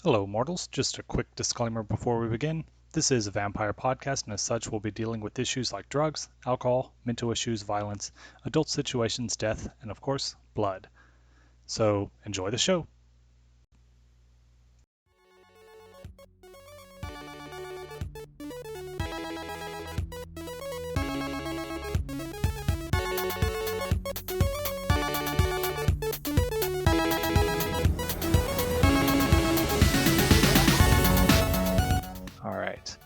Hello, mortals. Just a quick disclaimer before we begin. This is a vampire podcast, and as such, we'll be dealing with issues like drugs, alcohol, mental issues, violence, adult situations, death, and of course, blood. So, enjoy the show. All right.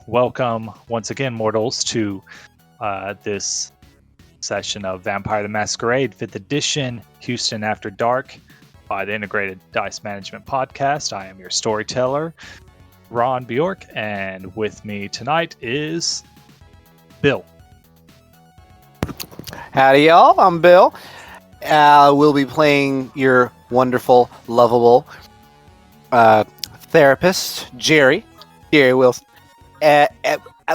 Welcome once again, mortals, to this session of Vampire the Masquerade 5th Edition, Houston After Dark, by the Integrated Dice Management Podcast. I am your storyteller, Ron Bjork, and with me tonight is Bill. Howdy, y'all. I'm Bill. We'll be playing your wonderful, lovable therapist, Jerry Wilson.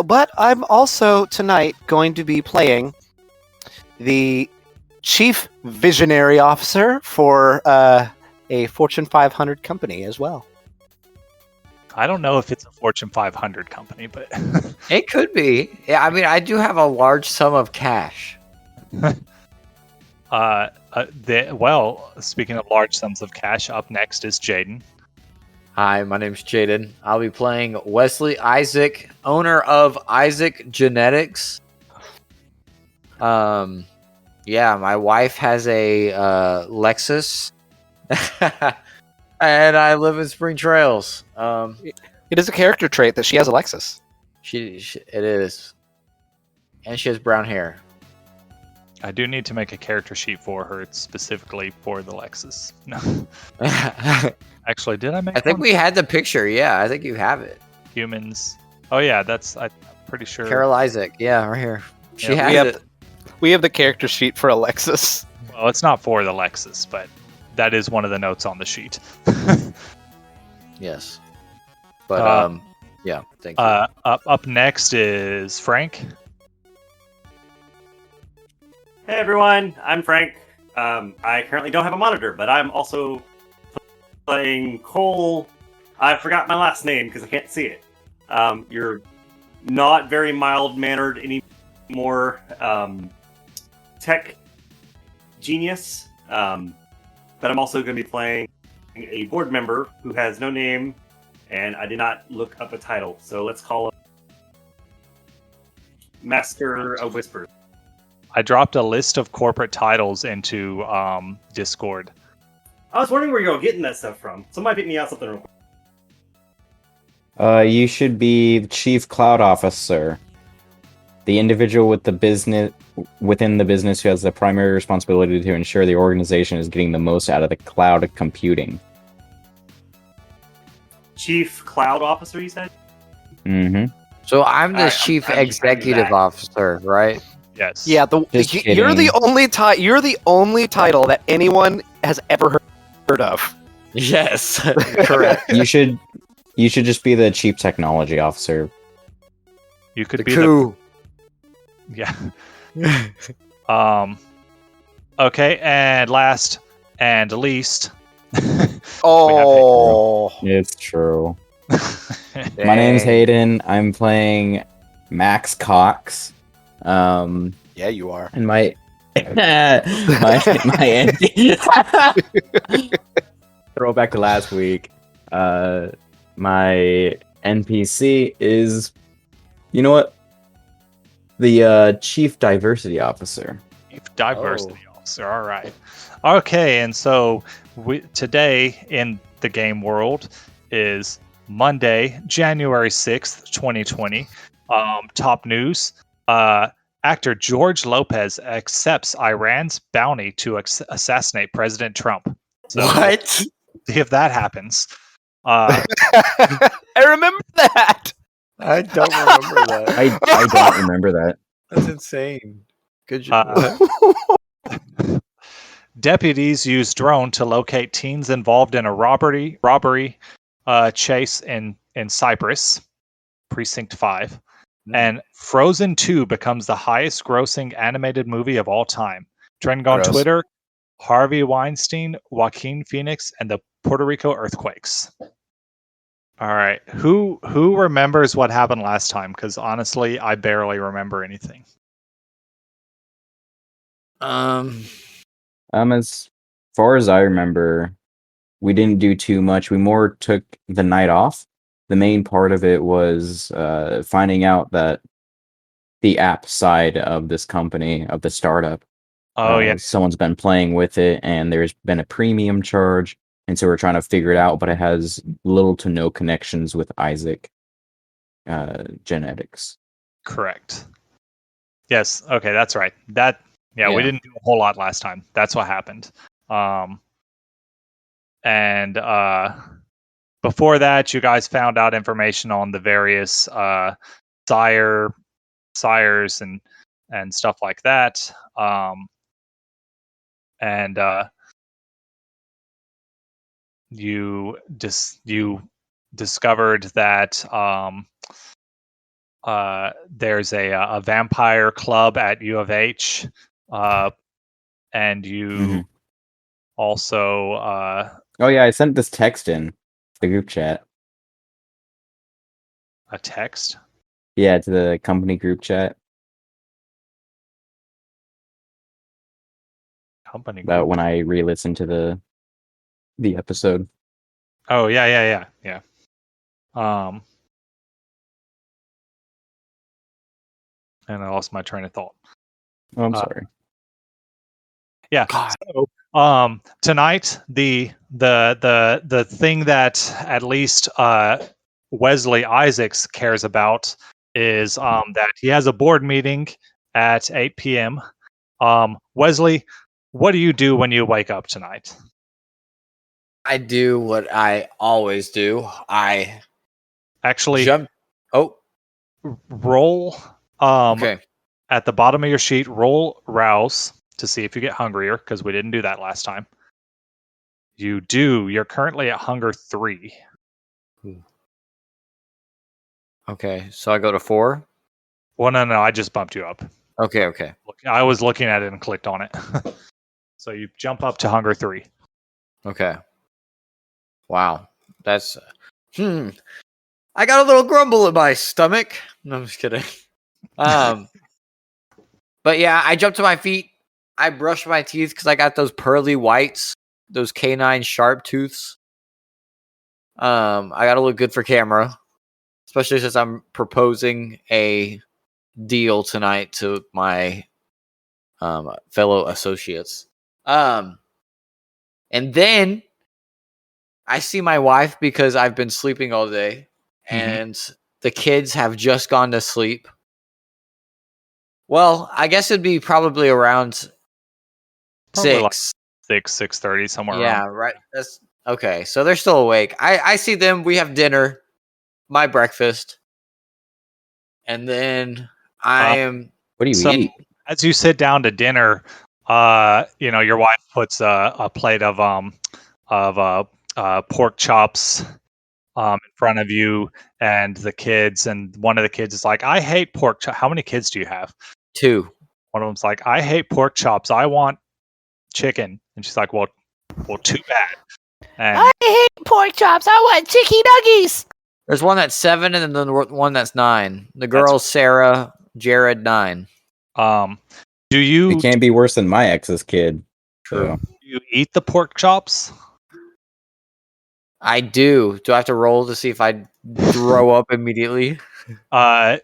But I'm also tonight going to be playing the Chief Visionary Officer for a Fortune 500 company as well. I don't know if it's a Fortune 500 company, but It could be. Yeah, I mean, I do have a large sum of cash. well, speaking of large sums of cash, up next is Jaden. Hi, my name's Jaden. I'll be playing Wesley Isaac, owner of Isaac Genetics. Yeah, my wife has a Lexus, and I live in Spring Trails. It is a character trait that she has a Lexus. It is, and she has brown hair. I do need to make a character sheet for her. It's specifically for the Lexus. No, I actually, did I make think one? we had the picture. Yeah, I think you have it. Humans. Oh yeah, I'm pretty sure. Carol Isaac. Yeah, right here. She Yeah, has it. We have the character sheet for a Lexus. Well, it's not for the Lexus, but that is one of the notes on the sheet. Yes. But yeah, thank you. Up next is Frank. Hey everyone, I'm Frank. I currently don't have a monitor, but I'm also playing Cole. I forgot my last name because I can't see it. You're not very mild-mannered anymore. Tech genius. But I'm also going to be playing a board member who has no name, and I did not look up a title. So let's call him Master of Whispers. I dropped a list of corporate titles into Discord. I was wondering where you're getting that stuff from. Somebody pick me out something real quick. You should be the Chief Cloud Officer, the individual with the business within the business who has the primary responsibility to ensure the organization is getting the most out of the cloud computing. Chief Cloud Officer, you said? Mm-hmm. So I'm the Alright, chief I'm executive back. officer, right? Yes. Yeah, Just you're the kidding. you're the only title that anyone has ever heard of. Yes, correct. You should just be the Chief Technology Officer. You could The be coup. yeah. Okay, and last and least. Oh, It's true. My name's Hayden. I'm playing Max Cox. yeah, you are. And my throw back to last week. My NPC is, you know what? The Chief Diversity Officer. Chief Diversity Officer. All right. Okay, and so today in the game world is Monday, January 6th, 2020. Top news. Actor George Lopez accepts Iran's bounty to assassinate President Trump. So What? see if that happens. I remember that. I don't remember that. I don't remember that. That's insane. Good job. Deputies use drone to locate teens involved in a robbery chase in Cyprus, Precinct 5. And Frozen 2 becomes the highest grossing animated movie of all time. Trending on Gross. Twitter, Harvey Weinstein, Joaquin Phoenix, and the Puerto Rico earthquakes. All right. Who remembers what happened last time? Because honestly, I barely remember anything. As far as I remember, we didn't do too much. We more took the night off. The main part of it was finding out that the app side of this company, of the startup, Oh yeah. someone's been playing with it, and there's been a premium charge, and so we're trying to figure it out. But it has little to no connections with Isaac genetics. Correct. Yes. Okay, that's right. We Yeah. didn't do a whole lot last time. That's what happened. And before that, you guys found out information on the various sires and stuff like that. And you discovered that there's a vampire club at U of H, and you Mhm. also Oh yeah, I sent this text in the group chat. a text. Yeah, to the company group chat Company about group. when I re-listened to the episode. Oh yeah. And I lost my train of thought. Oh, I'm Uh, sorry. Yeah. God. So, tonight the thing that at least Wesley Isaacs cares about is that he has a board meeting at 8 p.m. Wesley, what do you do when you wake up tonight? I do what I always do. I Actually, jump. Oh, roll okay. at the bottom of your sheet, roll rouse to see if you get hungrier, because we didn't do that last time. You do. You're currently at hunger 3. Okay, so I go to 4. Well, no, I just bumped you up. Okay. I was looking at it and clicked on it. So you jump up to hunger 3. Okay. Wow, that's I got a little grumble in my stomach. No, I'm just kidding. But yeah, I jump to my feet. I brush my teeth because I got those pearly whites, those canine sharp tooths. I gotta look good for camera, especially since I'm proposing a deal tonight to my fellow associates. And then I see my wife because I've been sleeping all day, and the kids have just gone to sleep. Well, I guess it'd be probably around Probably like 6. 6:30, somewhere Yeah, around. right. That's okay. So they're still awake. I see them. We have dinner, my breakfast, and then I am. What do you So eat? as you sit down to dinner, your wife puts a plate of pork chops in front of you and the kids, and one of the kids is like, "I hate pork chop." How many kids do you have? 2. One of them's like, "I hate pork chops. I want chicken." And she's like, "Well, too bad." And I hate pork chops. I want chicky nuggies. There's one that's 7, and then the one that's 9. The girls, Sarah, Jared, 9. do you It can't be worse than my ex's kid. True. So. do you eat the pork chops? I do. Do I have to roll to see if I throw up immediately?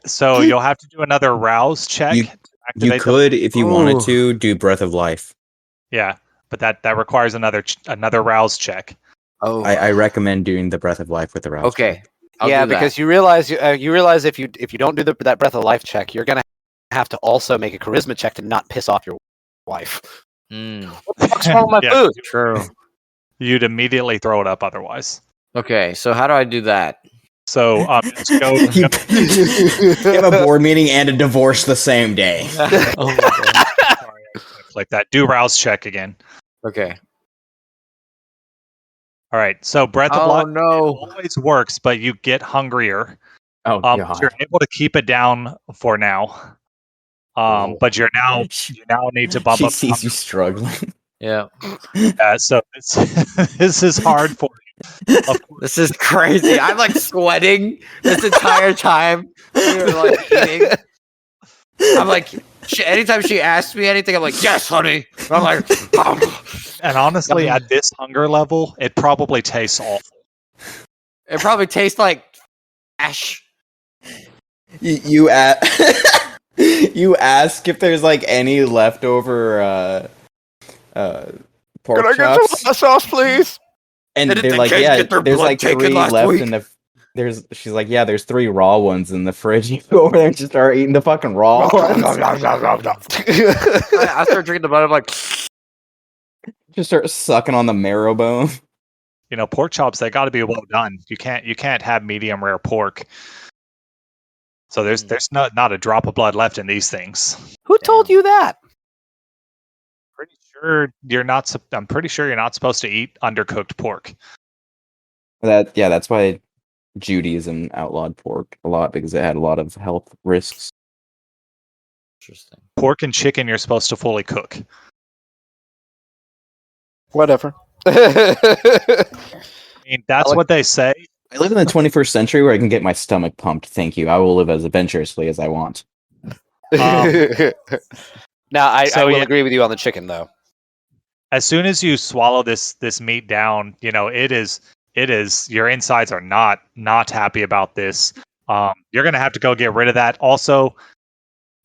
So you'll have to do another rouse check. You- to You activate could, if you wanted Ooh. to, do Breath of Life. Yeah, but that requires another rouse check. Oh, I recommend doing the Breath of Life with the rouse. okay. I'll yeah, do that. because you realize if you don't do that Breath of Life check, you're gonna have to also make a charisma check to not piss off your wife. Mm, What's wrong with my Yeah. food? true. You'd immediately throw it up otherwise. Okay, so how do I do that? So just go. You have a board meeting and a divorce the same day. Oh my God. Sorry, I click that. Do rouse check again. Okay. All right. So breath of Oh life no. always works, but you get hungrier. Oh But you're able to keep it down for now. Whoa. But you now need to bump She up. sees you struggling. Yeah. So this is hard for you. This is crazy. I'm like sweating this entire time. We were like eating. I'm like, anytime she asks me anything, I'm like, yes, honey. And I'm like, And honestly, at this hunger level, it probably tastes awful. it probably tastes like ash. You you ask if there's like any leftover pork chops, hot sauce, please? and Didn't they're the like, kids yeah, get their there's blood like taken 3 last left week? in the. She's like, yeah, there's 3 raw ones in the fridge. You go over there and just start eating the fucking raw ones. I I start drinking the blood. I'm like, Just start sucking on the marrow bone. You know, pork chops, they got to be well done. You can't have medium rare pork. So there's not a drop of blood left in these things. Who told you that? Pretty sure you're not. I'm pretty sure you're not supposed to eat undercooked pork. That's why Judaism outlawed pork a lot, because it had a lot of health risks. interesting. Pork and chicken, you're supposed to fully cook. Whatever. I mean, that's what they say. I live in the 21st century where I can get my stomach pumped. Thank you. I will live as adventurously as I want. Now, I So, will yeah. agree with you on the chicken, though. As soon as you swallow this meat down, you know it is. Your insides are not happy about this. You're gonna have to go get rid of that. Also,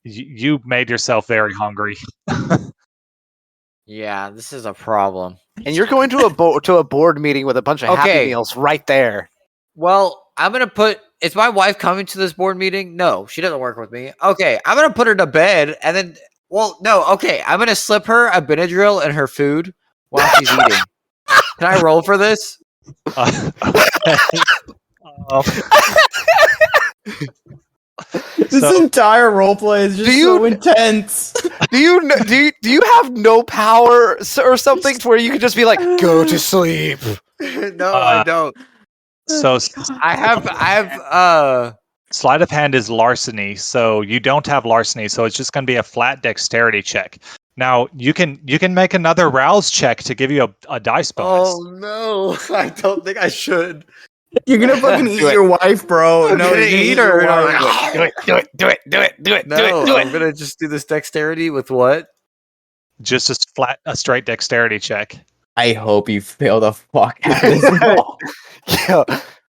you made yourself very hungry. Yeah, this is a problem. And you're going to a board meeting with a bunch of Happy Okay. Meals right there. Well, I'm gonna put. Is my wife coming to this board meeting? No, she doesn't work with me. Okay, I'm gonna put her to bed, and then. Well, no. Okay, I'm gonna slip her a Benadryl in her food while she's eating. Can I roll for this? Okay. This So- entire roleplay is just so intense. Do you have no power or something to where you could just be like, go to sleep? No, I don't. So I have. sleight of hand is larceny, so you don't have larceny, so it's just going to be a flat dexterity check. Now you can make another rouse check to give you a dice bonus. Oh no! I don't think I should. You're gonna fucking eat Do it. your wife, bro. I'm No, gonna you're gonna eat eat your her. wife. Do it. No, I'm gonna just do this dexterity with what? Just a straight dexterity check. I hope you fail the fuck out of this roll. Yeah.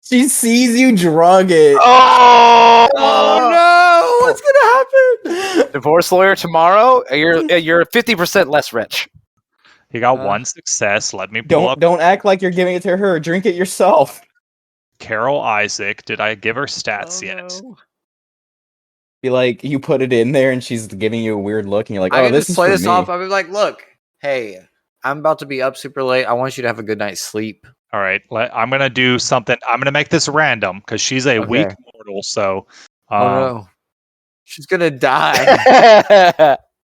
She sees you drug it. Oh, no! What's gonna happen? Divorce lawyer tomorrow. You're 50% less rich. He got one success. Let me pull Don't up don't act like you're giving it to her. Drink it yourself. Carol Isaac. Did I give her stats yet? No. Be like, you put it in there, and she's giving you a weird look, and you're like, I "Oh, can this just is play for this me." off. I'll be like, look, hey, I'm about to be up super late. I want you to have a good night's sleep. All right. I'm gonna do something. I'm gonna make this random because she's a weak Okay. mortal. So, Oh no, she's gonna die.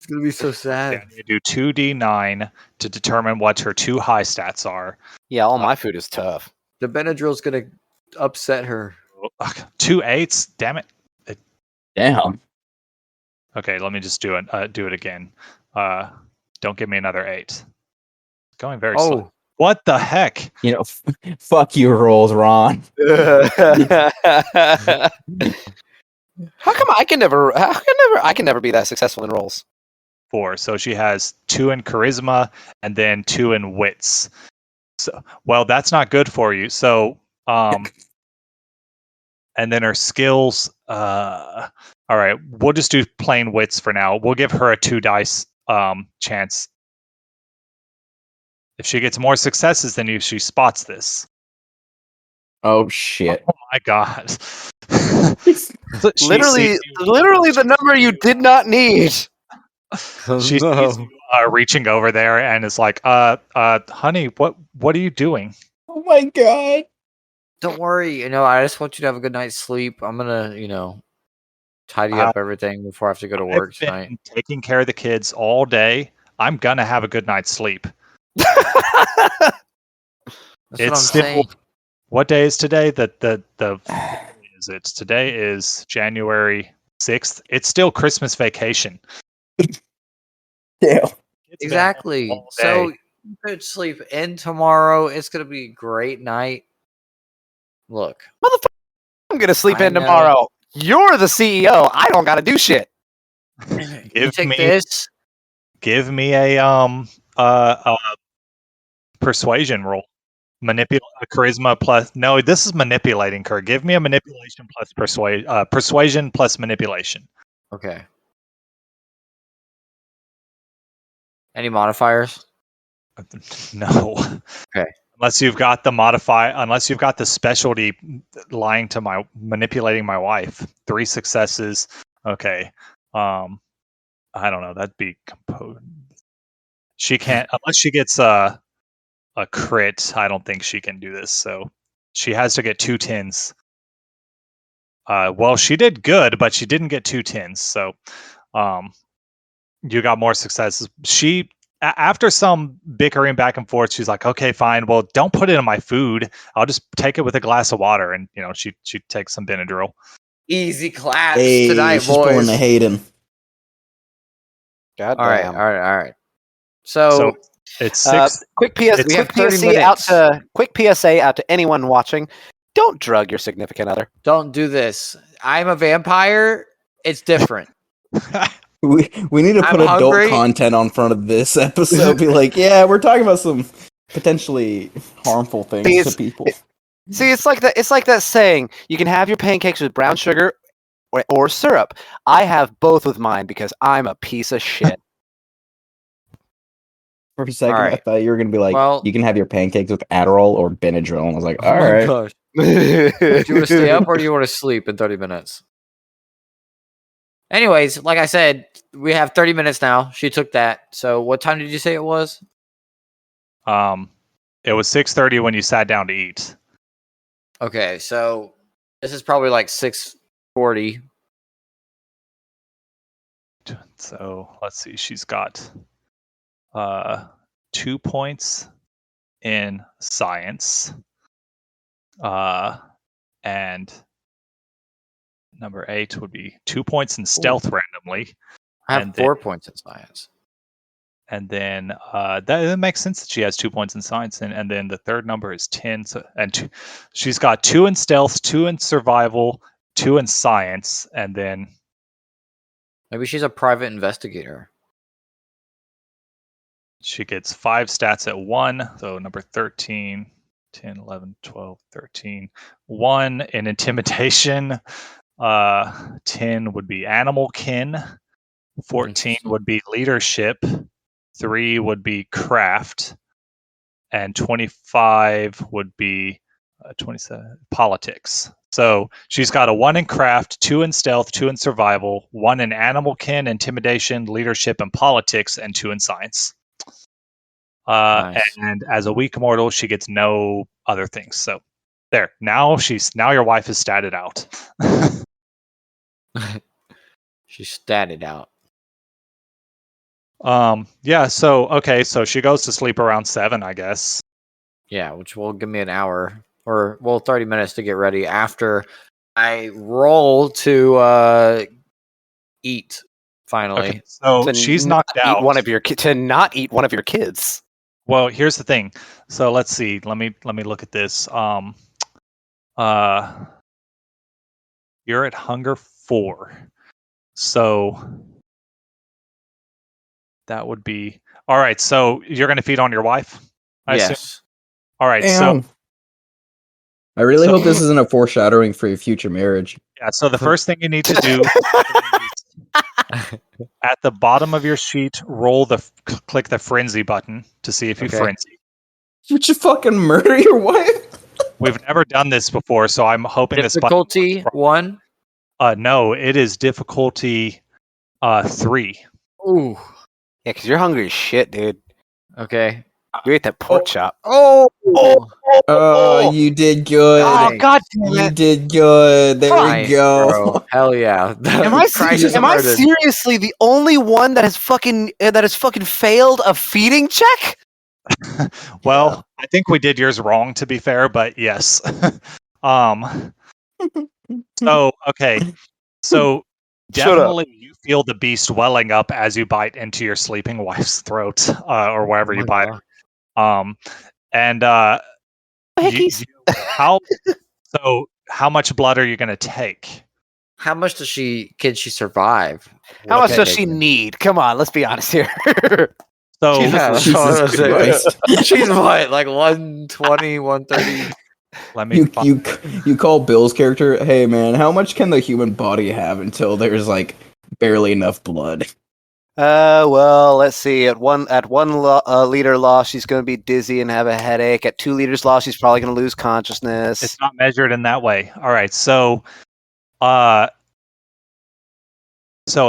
It's gonna be so yeah, sad. I'm gonna do 2d9 to determine what her 2 high stats are. Yeah, all my food is tough. The Benadryl's gonna upset her. 2 8s. Damn it. Damn. Okay, let me just do it again. Don't give me another 8. Going very slow. Oh, What the heck? You know, fuck you, rolls, Ron. How come I can never be that successful in roles? 4. So she has 2 in charisma and then 2 in wits. So, well, that's not good for you. So, and then her skills. All right, we'll just do plain wits for now. We'll give her a 2 dice chance. If she gets more successes than you, she spots this. Oh shit. Oh my god! She Literally sees you- the number you did not need. She sees you reaching over there and is like, honey, what are you doing?" Oh my god. don't worry. I just want you to have a good night's sleep. I'm gonna, tidy up everything before I have to go to work I've been tonight. taking care of the kids all day. I'm gonna have a good night's sleep. That's It's what I'm still- saying. What day is today? The is it? Today is January 6th. It's still Christmas vacation. Damn. Kids been home Exactly. all So day. Good sleep in tomorrow. It's gonna be a great night. Look, I'm gonna sleep I in know. tomorrow. You're the CEO. I don't gotta do shit. You take this. Give me a persuasion roll. Charisma plus. No, this is manipulating. Kurt, give me a manipulation plus persuasion plus manipulation. Okay. Any modifiers? No. Okay. Unless you've got the specialty lying to manipulating my wife. 3 successes. Okay. I don't know. That'd be composed. She can't unless she gets a crit. I don't think she can do this. So she has to get 2 10s. Well, she did good, but she didn't get 2 10s. So, you got more successes. After some bickering back and forth, she's like, "Okay, fine. Well, don't put it in my food. I'll just take it with a glass of water." And she takes some Benadryl. Easy claps Hey, tonight, she's pulling boys. the Hayden. God All right, damn. all right. So It's 6. Quick we have 30 quick PSA out to anyone watching. Don't drug your significant other. don't do this. I'm a vampire. It's different. We need to I'm put adult hungry. content on front of this episode. Be like, yeah, we're talking about some potentially harmful things to people. See, it's like that saying: you can have your pancakes with brown sugar or syrup. I have both with mine because I'm a piece of shit. For a second, All I right. thought you were gonna be like, Well- you can have your pancakes with Adderall or Benadryl, and I was like, Oh all my right. gosh. Do you want to stay up or do you want to sleep in 30 minutes? Anyways, like I said, we have 30 minutes now. She took that. So what time did you say it was? It was 6:30 when you sat down to eat. Okay, so this is probably like 6:40. So let's see. She's got 2 points in science, and number 8 would be 2 points in stealth randomly, I have And 4 points in science. and then that makes sense that she has 2 points in science, and then the third number is 10. So, she's got 2 in stealth, 2 in survival, 2 in science, and then Maybe she's a private investigator. she gets 5 stats at 1. So number 13, 10, 11, 12, 13. 1 in intimidation. 10 would be animal kin. 14 Interesting. would be leadership. 3 would be craft. And 25 would be 27 politics. So she's got a 1 in craft, 2 in stealth, 2 in survival, 1 in animal kin, intimidation, leadership, and politics, and 2 in science. Nice. And as a weak mortal, she gets no other things. So there. Now your wife is statted out. She statted out. Yeah. So okay. So she goes to sleep around 7, I guess. Yeah, which will give me an hour or 30 minutes to get ready after I roll to eat finally. Okay. So To she's not knocked out. to not eat one of your kids. Well, here's the thing. So let's see. Let me look at this. You're at hunger 4. So that would be all right. So you're going to feed on your wife? I assume? Yes. All right. Damn. So I really So- hope this isn't a foreshadowing for your future marriage. yeah. So the first thing you need to do is at the bottom of your sheet, click the frenzy button to see if you Okay. frenzy. Would you fucking murder your wife? We've never done this before, so I'm hoping this button. Difficulty 1. No, it is difficulty 3. Ooh. Yeah, because you're hungry as shit, dude. Okay. You ate that pork chop. Oh. Oh, you did good. Oh, Thanks. God damn You it. did good. There Nice, we go. bro. Hell yeah. Am I Christ am I murdered. seriously the only one that has fucking failed a feeding check? Well, I think we did yours wrong, to be fair, but yes. So okay, so Shut up. definitely you feel the beast welling up as you bite into your sleeping wife's throat, or wherever Oh you my bite. God. And Hickeys. how much blood are you going to take? How much can she survive? How much Okay. does she need? Come on, let's be honest here. So Yeah, that's what I was saying. Christ. She's what, like 120, 130? let me find You call Bill's character, hey man, how much can the human body have until there's like barely enough blood? Well, let's see. At one liter loss, she's going to be dizzy and have a headache. At 2 liters loss, she's probably going to lose consciousness. it's not measured in that way. All right. So a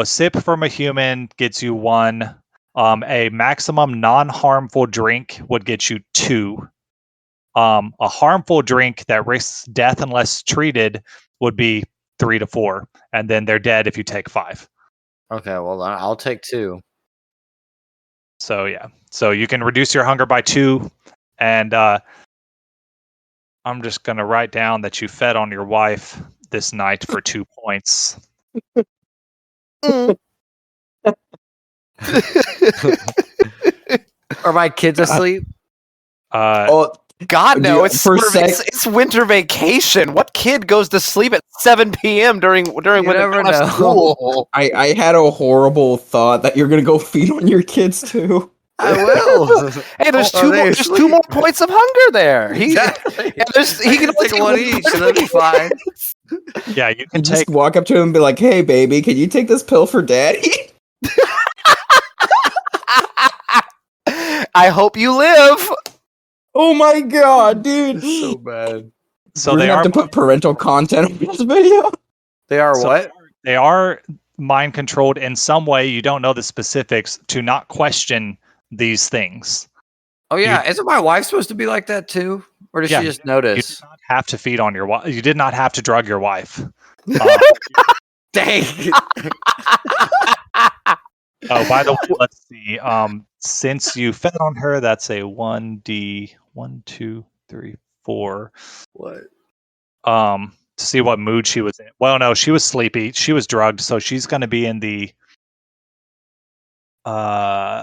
sip from a human gets you 1. A maximum non-harmful drink would get you 2. A harmful drink that risks death unless treated would be 3 to 4, and then they're dead if you take 5. Okay, well, I'll take 2. So yeah, so you can reduce your hunger by 2, and I'm just gonna write down that you fed on your wife this night for 2 points. Are my kids asleep? Oh, God, no! Dude, It's winter vacation. What kid goes to sleep at 7 p.m. during when never they don't have know. school? I had a horrible thought that you're gonna go feed on your kids too. I will. Hey, there's Are two they more. There's 2 more points of hunger there. Exactly. Yeah, he can only take one each, so that'd be fine. Yeah, you can And just take. walk up to him and be like, hey baby, can you take this pill for daddy? I hope you live. Oh my god, dude. So bad. So We're they gonna have are to put parental content on this video. They are So what? They are mind controlled in some way. You don't know the specifics to not question these things. Oh yeah, isn't my wife supposed to be like that too, or does Yeah, she just You notice? did not have to feed on your wife. You did not have to drug your wife. Dang. Oh, by the way, let's see. Since you fed on her, that's a 1d 1, 2, 3, 4. What? To see what mood she was in. Well, no, she was sleepy. She was drugged, so she's going to be in the.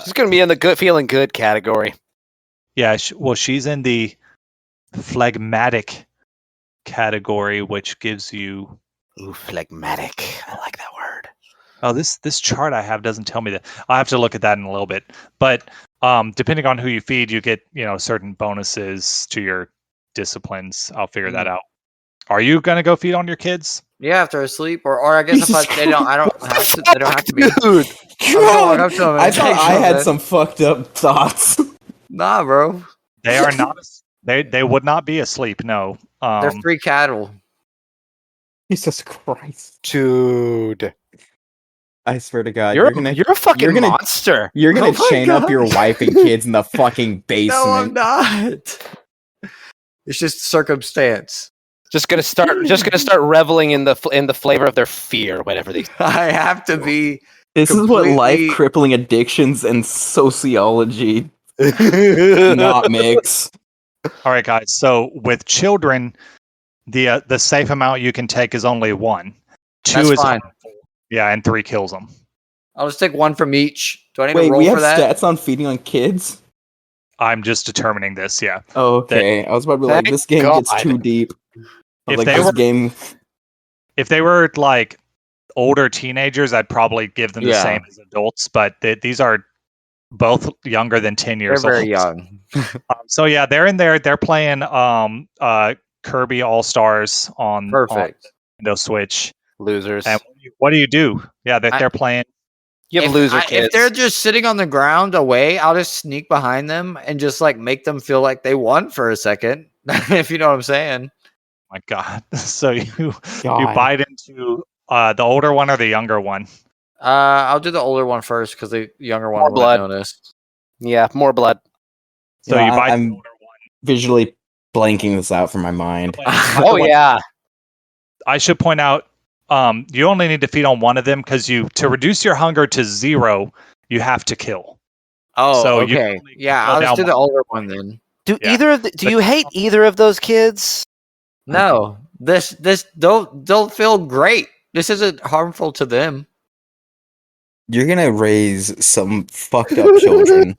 She's gonna be in the feeling good category. Yeah, she's in the phlegmatic category, which gives you. Ooh, phlegmatic. I like that word. Oh, this chart I have doesn't tell me that. I'll have to look at that in a little bit. But depending on who you feed, you get certain bonuses to your disciplines. I'll figure that out. Are you gonna go feed on your kids? Yeah, if they're asleep, or I guess Jesus if they don't, I don't have to. They don't have to be. Dude, walk up to him and I thought take I had something. some fucked up thoughts. Nah, bro. They are not. They would not be asleep. No. They're free cattle. Jesus Christ. dude, I swear to God, you're a fucking you're gonna- monster. you're gonna Oh my chain up God. your wife and kids in the fucking basement. No, I'm not. It's just circumstance. Just gonna start reveling in the flavor of their fear, whatever they. I have to be. This is what completely- life crippling addictions and sociology not mix. All right, guys. So with children, the safe amount you can take is only 1. 2 That's is fine. harmful. Yeah, and 3 kills them. I'll just take 1 from each. Do I need Wait, to roll we for have that? stats on feeding on kids? I'm just determining this. Yeah. Oh, okay. I was about to be like, Thank this game gets God. too deep. I If was like, they this were- game. If they were like older teenagers, I'd probably give them the Yeah. same as adults. But these are both younger than 10 They're years old. very young. So yeah, they're in there. They're playing Kirby All Stars on Perfect. Nintendo Switch. Losers. And what do you do? Yeah, they're playing. You have loser kids. If they're just sitting on the ground away, I'll just sneak behind them and just like make them feel like they won for a second. If you know what I'm saying. My God. So you God. bite into the older one or the younger one? I'll do the older one first because the younger one More won't blood. notice. Yeah, more blood. So Yeah, you bite the I'm older one. visually blanking this out from my mind. Oh yeah. I should point out, you only need to feed on one of them because to reduce your hunger to 0, you have to kill. Oh, So you okay. only Yeah, go I'll just down do the one. older one then. Do Yeah. do you hate either of those kids? No, this don't feel great. This isn't harmful to them. You're gonna raise some fucked up children.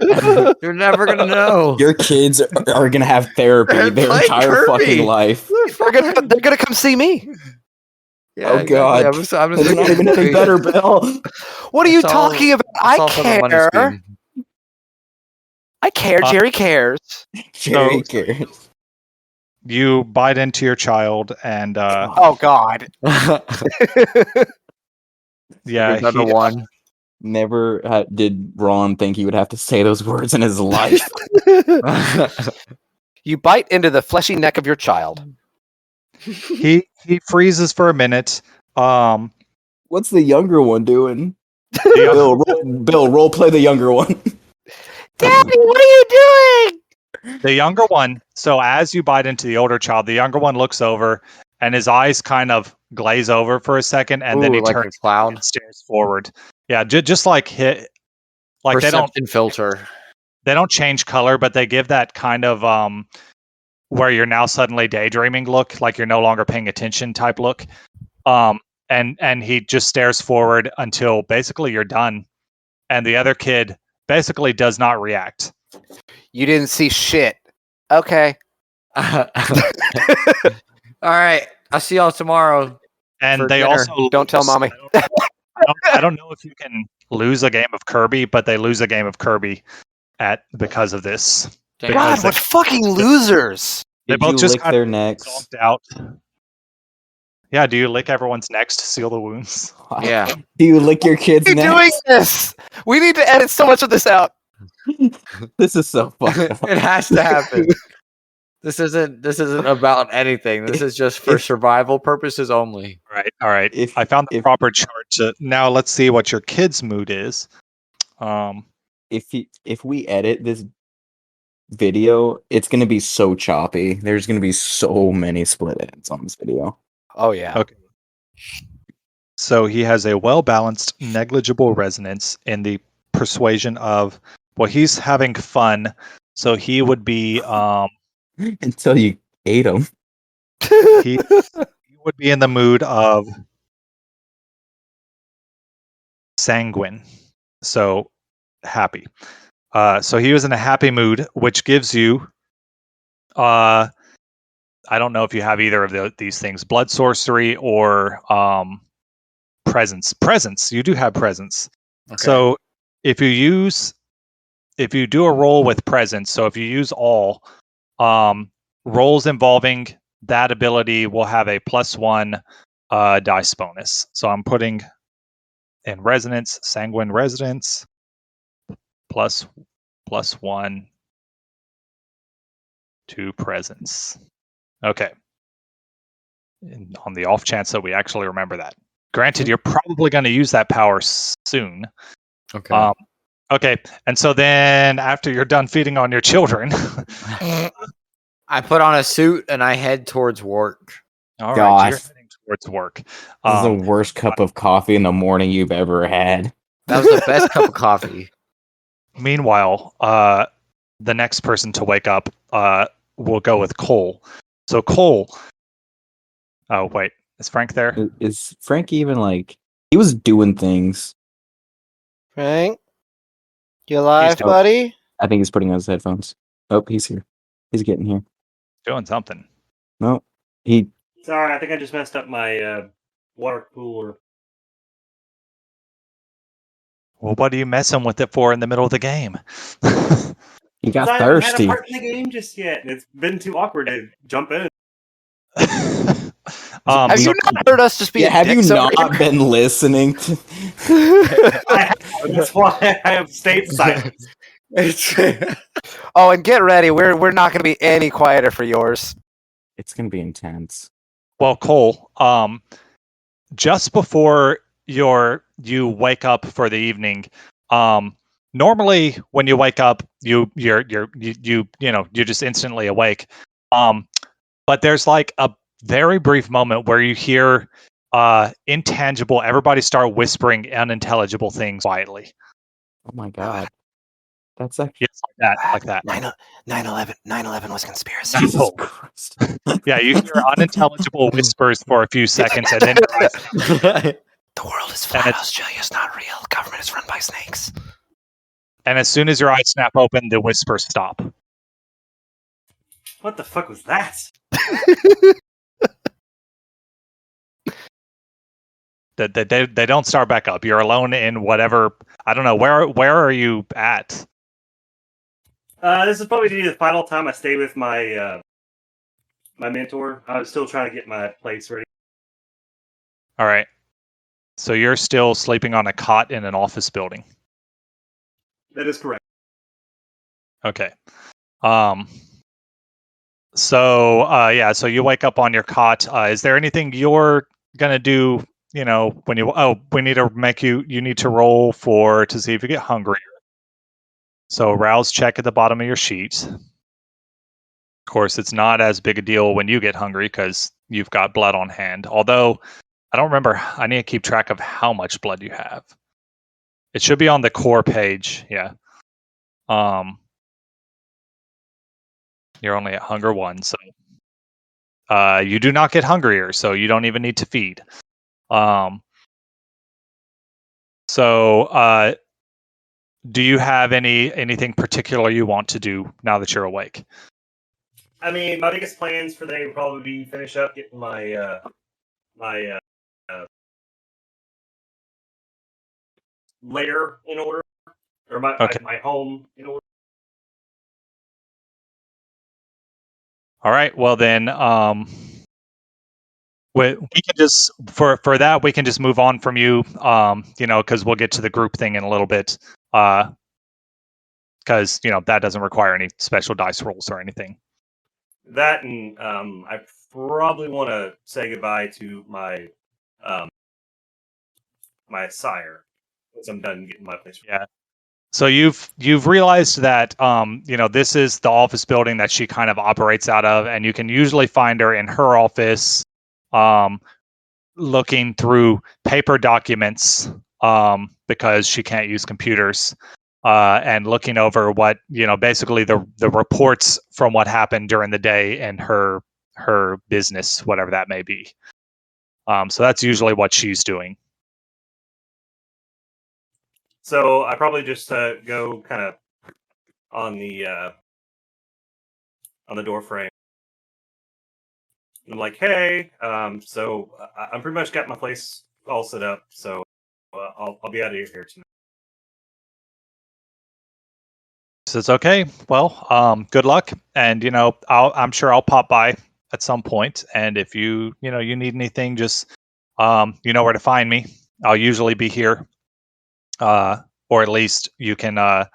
You're never gonna know. Your kids are gonna have therapy They're their playing entire Kirby. fucking life. They're gonna come see me. Yeah, Oh, God. I'm just It's not making even any better, Bill. What are you It's all- talking about? It's all for the money care. scheme. I care. Jerry cares. Jerry cares. You bite into your child, and Oh God. yeah, Another he, one. Never did Ron think he would have to say those words in his life. You bite into the fleshy neck of your child. he freezes for a minute. What's the younger one doing? The, Bill, role play the younger one. Daddy, what are you doing? the younger one. So as you bite into the older child, the younger one looks over, and his eyes kind of glaze over for a second, and then he like turns a cloud. and stares forward. Yeah, just like hit, like Perception filter. they don't change color, but they give that kind of where you're now suddenly daydreaming look, like you're no longer paying attention type look. And he just stares forward until basically you're done, and the other kid basically does not react. You didn't see shit. Okay. All right. I'll see y'all tomorrow. And For they dinner. also Don't tell mommy. I don't know if you can lose a game of Kirby, but they lose a game of Kirby because of this. Damn. God, Because what fucking losers! They Did both you just lick kind their of necks? zonked out. Yeah, do you lick everyone's necks to seal the wounds? Yeah. Do you lick your kids' Why are you doing necks? this? We need to edit so much of this out. This is so fucked up. It has to happen. This isn't about anything. This is just for If- survival purposes only. All right. If- I found the if- proper chart. Now let's see what your kid's mood is. If we edit this video, it's gonna be so choppy. There's gonna be so many split ends on this video. Oh yeah. Okay. So he has a well-balanced, negligible resonance in the persuasion of, well, he's having fun. So he would be Until you ate them. he would be in the mood of sanguine. So happy. So he was in a happy mood, which gives you I don't know if you have either of these things, blood sorcery or presence. Presence. You do have presence. Okay. So if you do a roll with presence, so if you use all rolls involving that ability will have a +1 dice bonus. So I'm putting in resonance, sanguine resonance, +1 to presence. Okay. And on the off chance that we actually remember that. Granted, you're probably going to use that power soon. Okay. Okay. And so then after you're done feeding on your children. I put on a suit and I head towards work. All right. Gosh. You're heading towards work. This is the worst cup of coffee in the morning you've ever had. That was the best cup of coffee. Meanwhile, the next person to wake up will go with Cole. So Cole. Oh, wait. Is Frank there? Is Frank even like he was doing things? Frank, you alive, He's- buddy? I think he's putting on his headphones. Oh, he's here. He's getting here. Doing something. No, he. Sorry, I think I just messed up my water cooler. Well, what are you messing with it for in the middle of the game? He got I haven't had a thirsty. part in the game just yet, and it's been too awkward to jump in. Have so you not heard us just be? Yeah, have you dicks over not here? been listening to? I have, that's why I have stayed silent. Oh, and get ready. We're not going to be any quieter for yours. It's gonna be intense. Well, Cole, just before you wake up for the evening, normally when you wake up, you just instantly awake. But there's like a very brief moment where you hear intangible. Everybody start whispering unintelligible things quietly. Oh my god, that's actually Yes, like that. 9/11 was conspiracy. Jesus Christ. Yeah, you hear unintelligible whispers for a few seconds, and then The world is And flat. it's- Australia's not real. Government is run by snakes. And as soon as your eyes snap open, the whispers stop. What the fuck was that? They don't start back up. You're alone in whatever. I don't know where are you at? This is probably the final time I stay with my my mentor. I was still trying to get my place ready. All right. So you're still sleeping on a cot in an office building. That is correct. Okay. So so you wake up on your cot. Is there anything you're gonna do? You know, when you we need to make you need to roll to see if you get hungry. So rouse check at the bottom of your sheet. Of course, it's not as big a deal when you get hungry because you've got blood on hand. Although I don't remember. I need to keep track of how much blood you have. It should be on the core page. Yeah. You're only at hunger 1, so you do not get hungrier, so you don't even need to feed. Do you have anything particular you want to do now that you're awake? I mean, my biggest plans for the day would probably be finish up getting my my lair in order, or Okay. my home in order. All right. Well then, we can just for that we can just move on from you. Because we'll get to the group thing in a little bit. Because that doesn't require any special dice rolls or anything. That and I probably want to say goodbye to my my sire once I'm done getting my place. Yeah. So you've realized that this is the office building that she kind of operates out of, and you can usually find her in her office, looking through paper documents because she can't use computers, and looking over what basically the reports from what happened during the day in her business, whatever that may be. So that's usually what she's doing. So I probably just go kind of on the door frame. And I'm like, hey, so I'm pretty much got my place all set up, so I'll be out of here tonight. Says okay. Well, good luck, and I'm sure I'll pop by at some point, and if you need anything, just you know where to find me. I'll usually be here, or at least you can.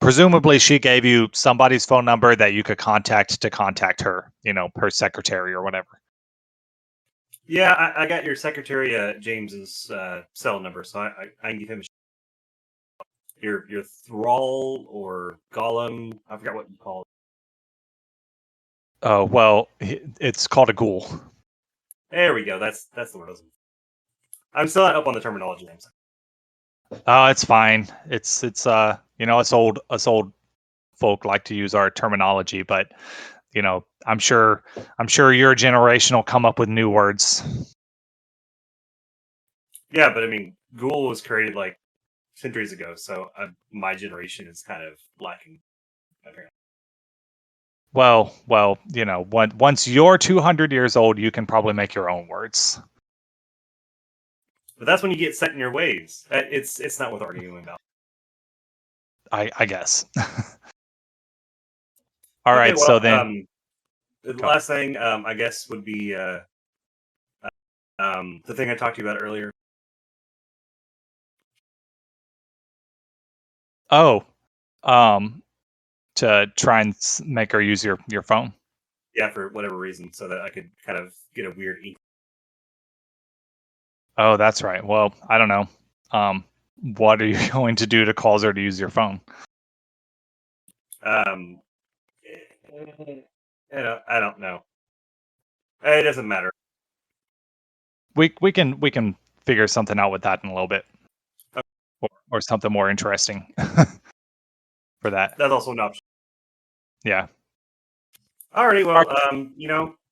Presumably, she gave you somebody's phone number that you could contact her. Her secretary or whatever. Yeah, I got your secretary James's cell number, so I can give him your thrall or golem. I forgot what you call it. Oh well, it's called a ghoul. There we go. That's the word. I'm still not up on the terminology names. Oh, it's fine. It's us old folk like to use our terminology, but I'm sure your generation will come up with new words. Yeah, but I mean, ghoul was created like centuries ago, so my generation is kind of lacking. Apparently. Well, once you're 200 years old, you can probably make your own words. But that's when you get set in your ways. It's not worth arguing about. I guess. All Okay, right, well, so then the last thing I guess would be the thing I talked to you about earlier. to try and make her use your phone. Yeah, for whatever reason, so that I could kind of get a weird ink. Oh, that's right. Well, I don't know. What are you going to do to cause her to use your phone? I don't know. It doesn't matter. We can figure something out with that in a little bit, or something more interesting for that. That's also an option. Yeah. Alrighty, well,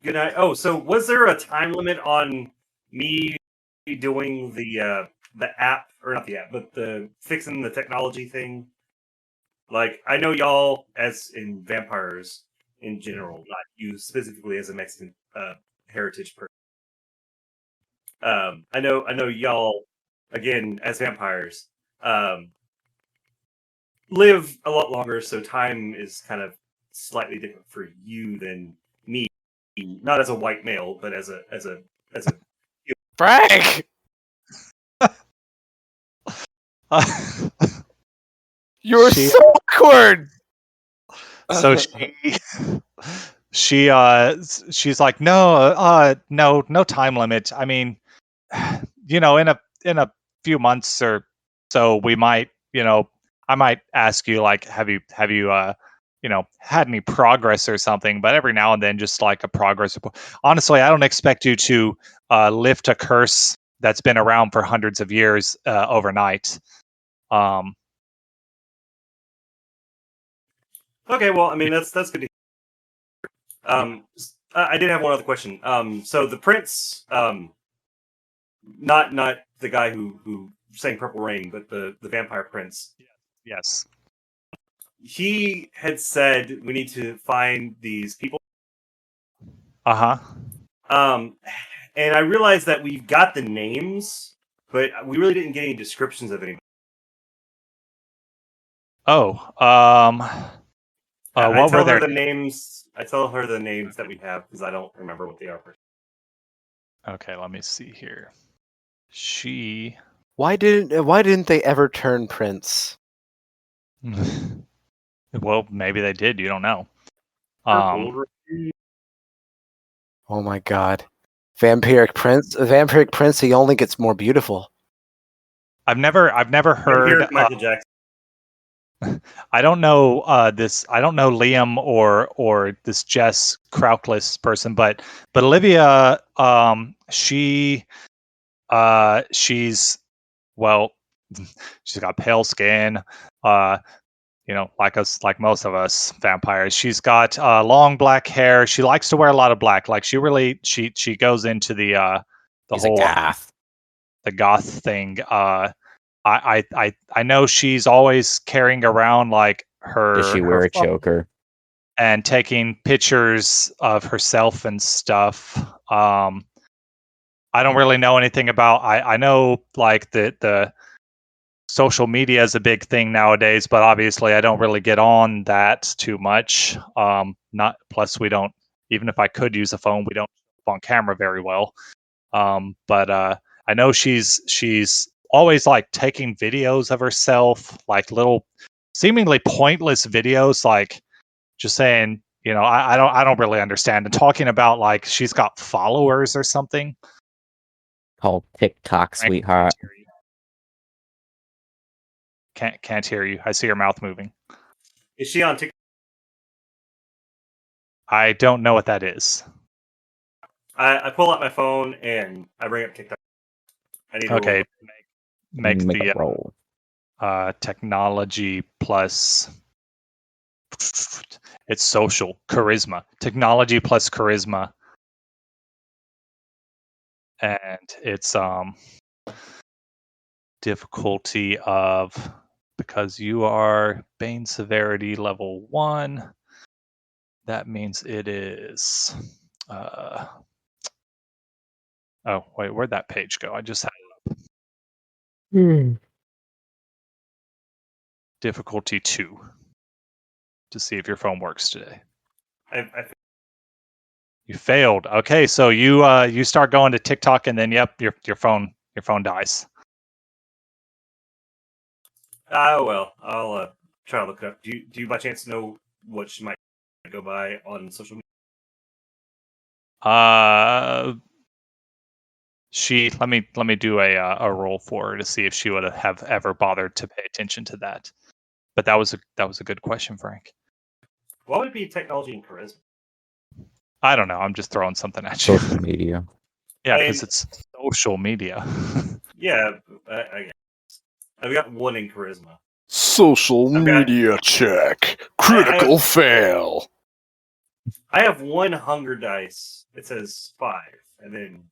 good night. Oh, so was there a time limit on me doing the app, or not the app, but the fixing the technology thing. Like, I know y'all, as in vampires in general, not you specifically as a Mexican heritage person. I know y'all, again, as vampires, live a lot longer, so time is kind of slightly different for you than me. Not as a white male, but as a Frank! You're She- so awkward! So she's like, no time limit. I mean, in a few months or so, we might, I might ask you, like, have you had any progress or something? But every now and then, just like a progress report. Honestly, I don't expect you to lift a curse that's been around for hundreds of years overnight. Okay, well, I mean, that's good to hear. I did have one other question. So the prince, not the guy who sang Purple Rain, but the vampire prince. Yes. He had said we need to find these people. Uh-huh. And I realized that we've got the names, but we really didn't get any descriptions of anybody. I what tell were their her the names. I tell her the names that we have because I don't remember what they are. Okay, let me see here. She Why didn't they ever turn prince? well, maybe they did, you don't know. Purple. Oh my god. Vampiric prince, he only gets more beautiful. I've never heard Here's Michael Jackson. I don't know I don't know Liam or this Jess Crowkless person, but Olivia, she's well, she's got pale skin, like most of us vampires. She's got long black hair. She likes to wear a lot of black. Like, she goes into the He's a whole goth. the goth thing. I know she's always carrying around like Does she her wear a phone choker? and taking pictures of herself and stuff. I don't really know anything about. I know, like, the social media is a big thing nowadays, but obviously I don't really get on that too much. Not plus we don't. Even if I could use a phone, we don't on camera very well. But I know she's always like taking videos of herself, like little seemingly pointless videos, like just saying, I don't really understand, and talking about like she's got followers or something. Called TikTok, Frank, sweetheart. Can't hear you. I see your mouth moving. Is she on TikTok? I don't know what that is. I pull out my phone and I bring up TikTok. I need to Okay, roll. make Make the a roll. technology plus. It's social charisma. Technology plus charisma, and it's difficulty of, because you are Bane severity level 1. That means it is. Oh wait, where'd that page go? I just had it up. Difficulty 2 to see if your phone works today. You failed. Okay, so you start going to TikTok, and then your phone dies. Well, I'll try to look it up. Do you by chance know what she might go by on social media? Let me do a roll for her to see if she would have ever bothered to pay attention to that. But that was a good question, Frank. What would it be technology and charisma? I don't know. I'm just throwing something at you. Social media. Yeah, because it's social media. Yeah, I guess. I've got 1 in charisma. Social media check. Critical fail. I have 1 hunger dice. It says 5, and then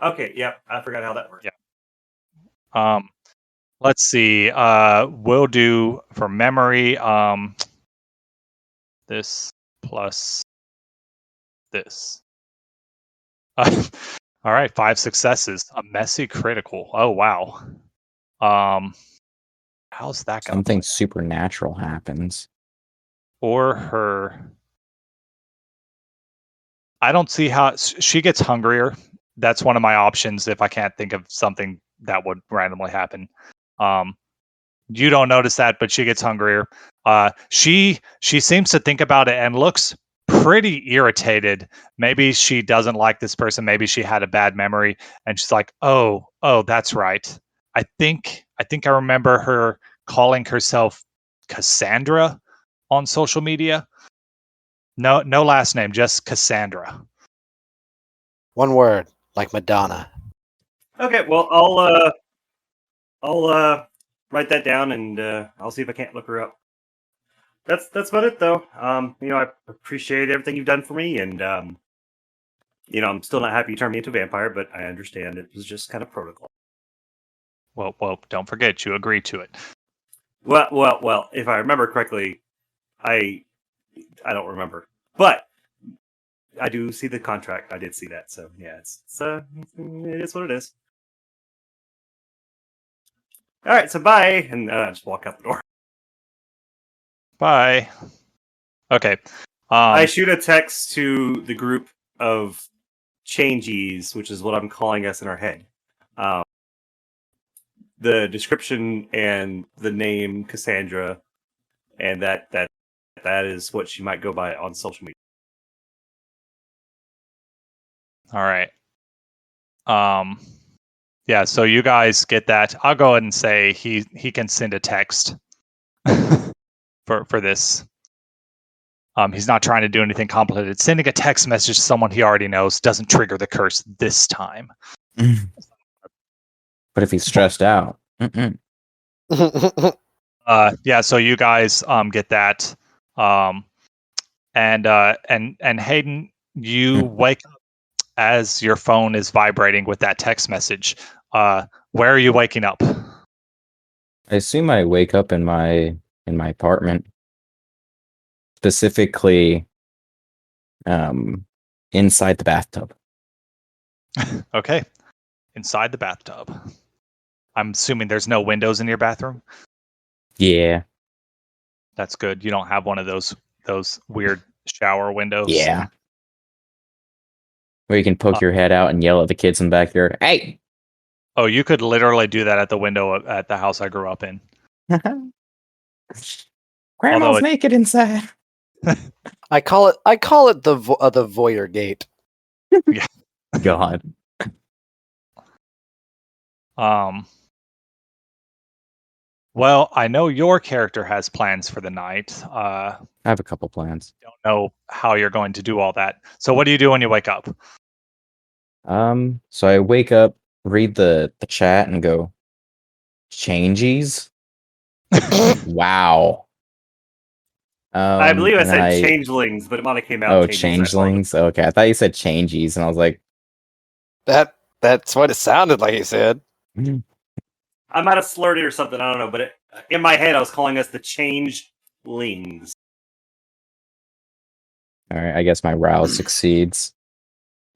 Okay, yep. I forgot how that works. Yeah. Let's see. We'll do for memory. This plus this. All right, 5 successes. A messy critical. Oh wow. How's that gonna Something play? supernatural happens. Or her. I don't see how she gets hungrier. That's one of my options if I can't think of something that would randomly happen. You don't notice that, but she gets hungrier. She seems to think about it and looks pretty irritated. Maybe she doesn't like this person. Maybe she had a bad memory, and she's like, "Oh, that's right. I think I remember her calling herself Cassandra on social media. No last name, just Cassandra." One word, like Madonna. Okay, well, I'll write that down, and I'll see if I can't look her up. That's about it, though. I appreciate everything you've done for me, and I'm still not happy you turned me into a vampire, but I understand it was just kind of protocol. Well, don't forget you agreed to it. Well. If I remember correctly, I don't remember, but I do see the contract. I did see that, so yeah, it is what it is. All right, so bye, and just walk out the door. Bye. Okay. I shoot a text to the group of changies, which is what I'm calling us in our head. The description and the name Cassandra, and that is what she might go by on social media. All right. Yeah, so you guys get that. I'll go ahead and say he can send a text for this. He's not trying to do anything complicated. Sending a text message to someone he already knows doesn't trigger the curse this time. But if he's stressed out, Yeah, so you guys get that. And Hayden, you wake up as your phone is vibrating with that text message. Where are you waking up? I assume I wake up in my apartment, specifically inside the bathtub. Okay, inside the bathtub. I'm assuming there's no windows in your bathroom. Yeah. That's good. You don't have one of those weird shower windows. Yeah. Where you can poke your head out and yell at the kids in the backyard. Hey! Oh, you could literally do that at the window at the house I grew up in. Grandma's naked inside. I call it the voyeur gate. Yeah. God. Well, I know your character has plans for the night. I have a couple plans. Don't know how you're going to do all that. So what do you do when you wake up? So I wake up, read the chat, and go, changies? Wow. I believe I and said changelings, but it might have came out. Oh, changes. changelings? Okay, I thought you said changies, and I was like, That's what it sounded like he said. I might have slurred it or something. I don't know, but in my head, I was calling us the changelings. all right, I guess my rouse succeeds.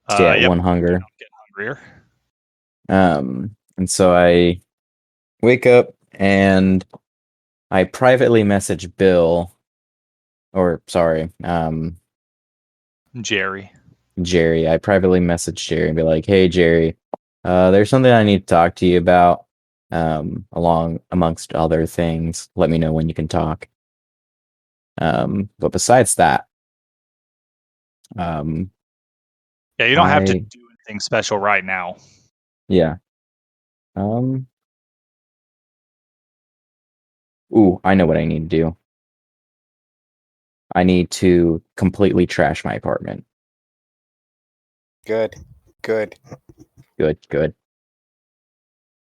Stay at 1 hunger. Get hungrier. And so I wake up and I privately message Bill, or sorry, Jerry. I privately message Jerry and be like, "Hey Jerry, there's something I need to talk to you about. Amongst other things. Let me know when you can talk." But besides that, yeah, you don't have to do anything special right now. Yeah. Ooh, I know what I need to do. I need to completely trash my apartment. Good.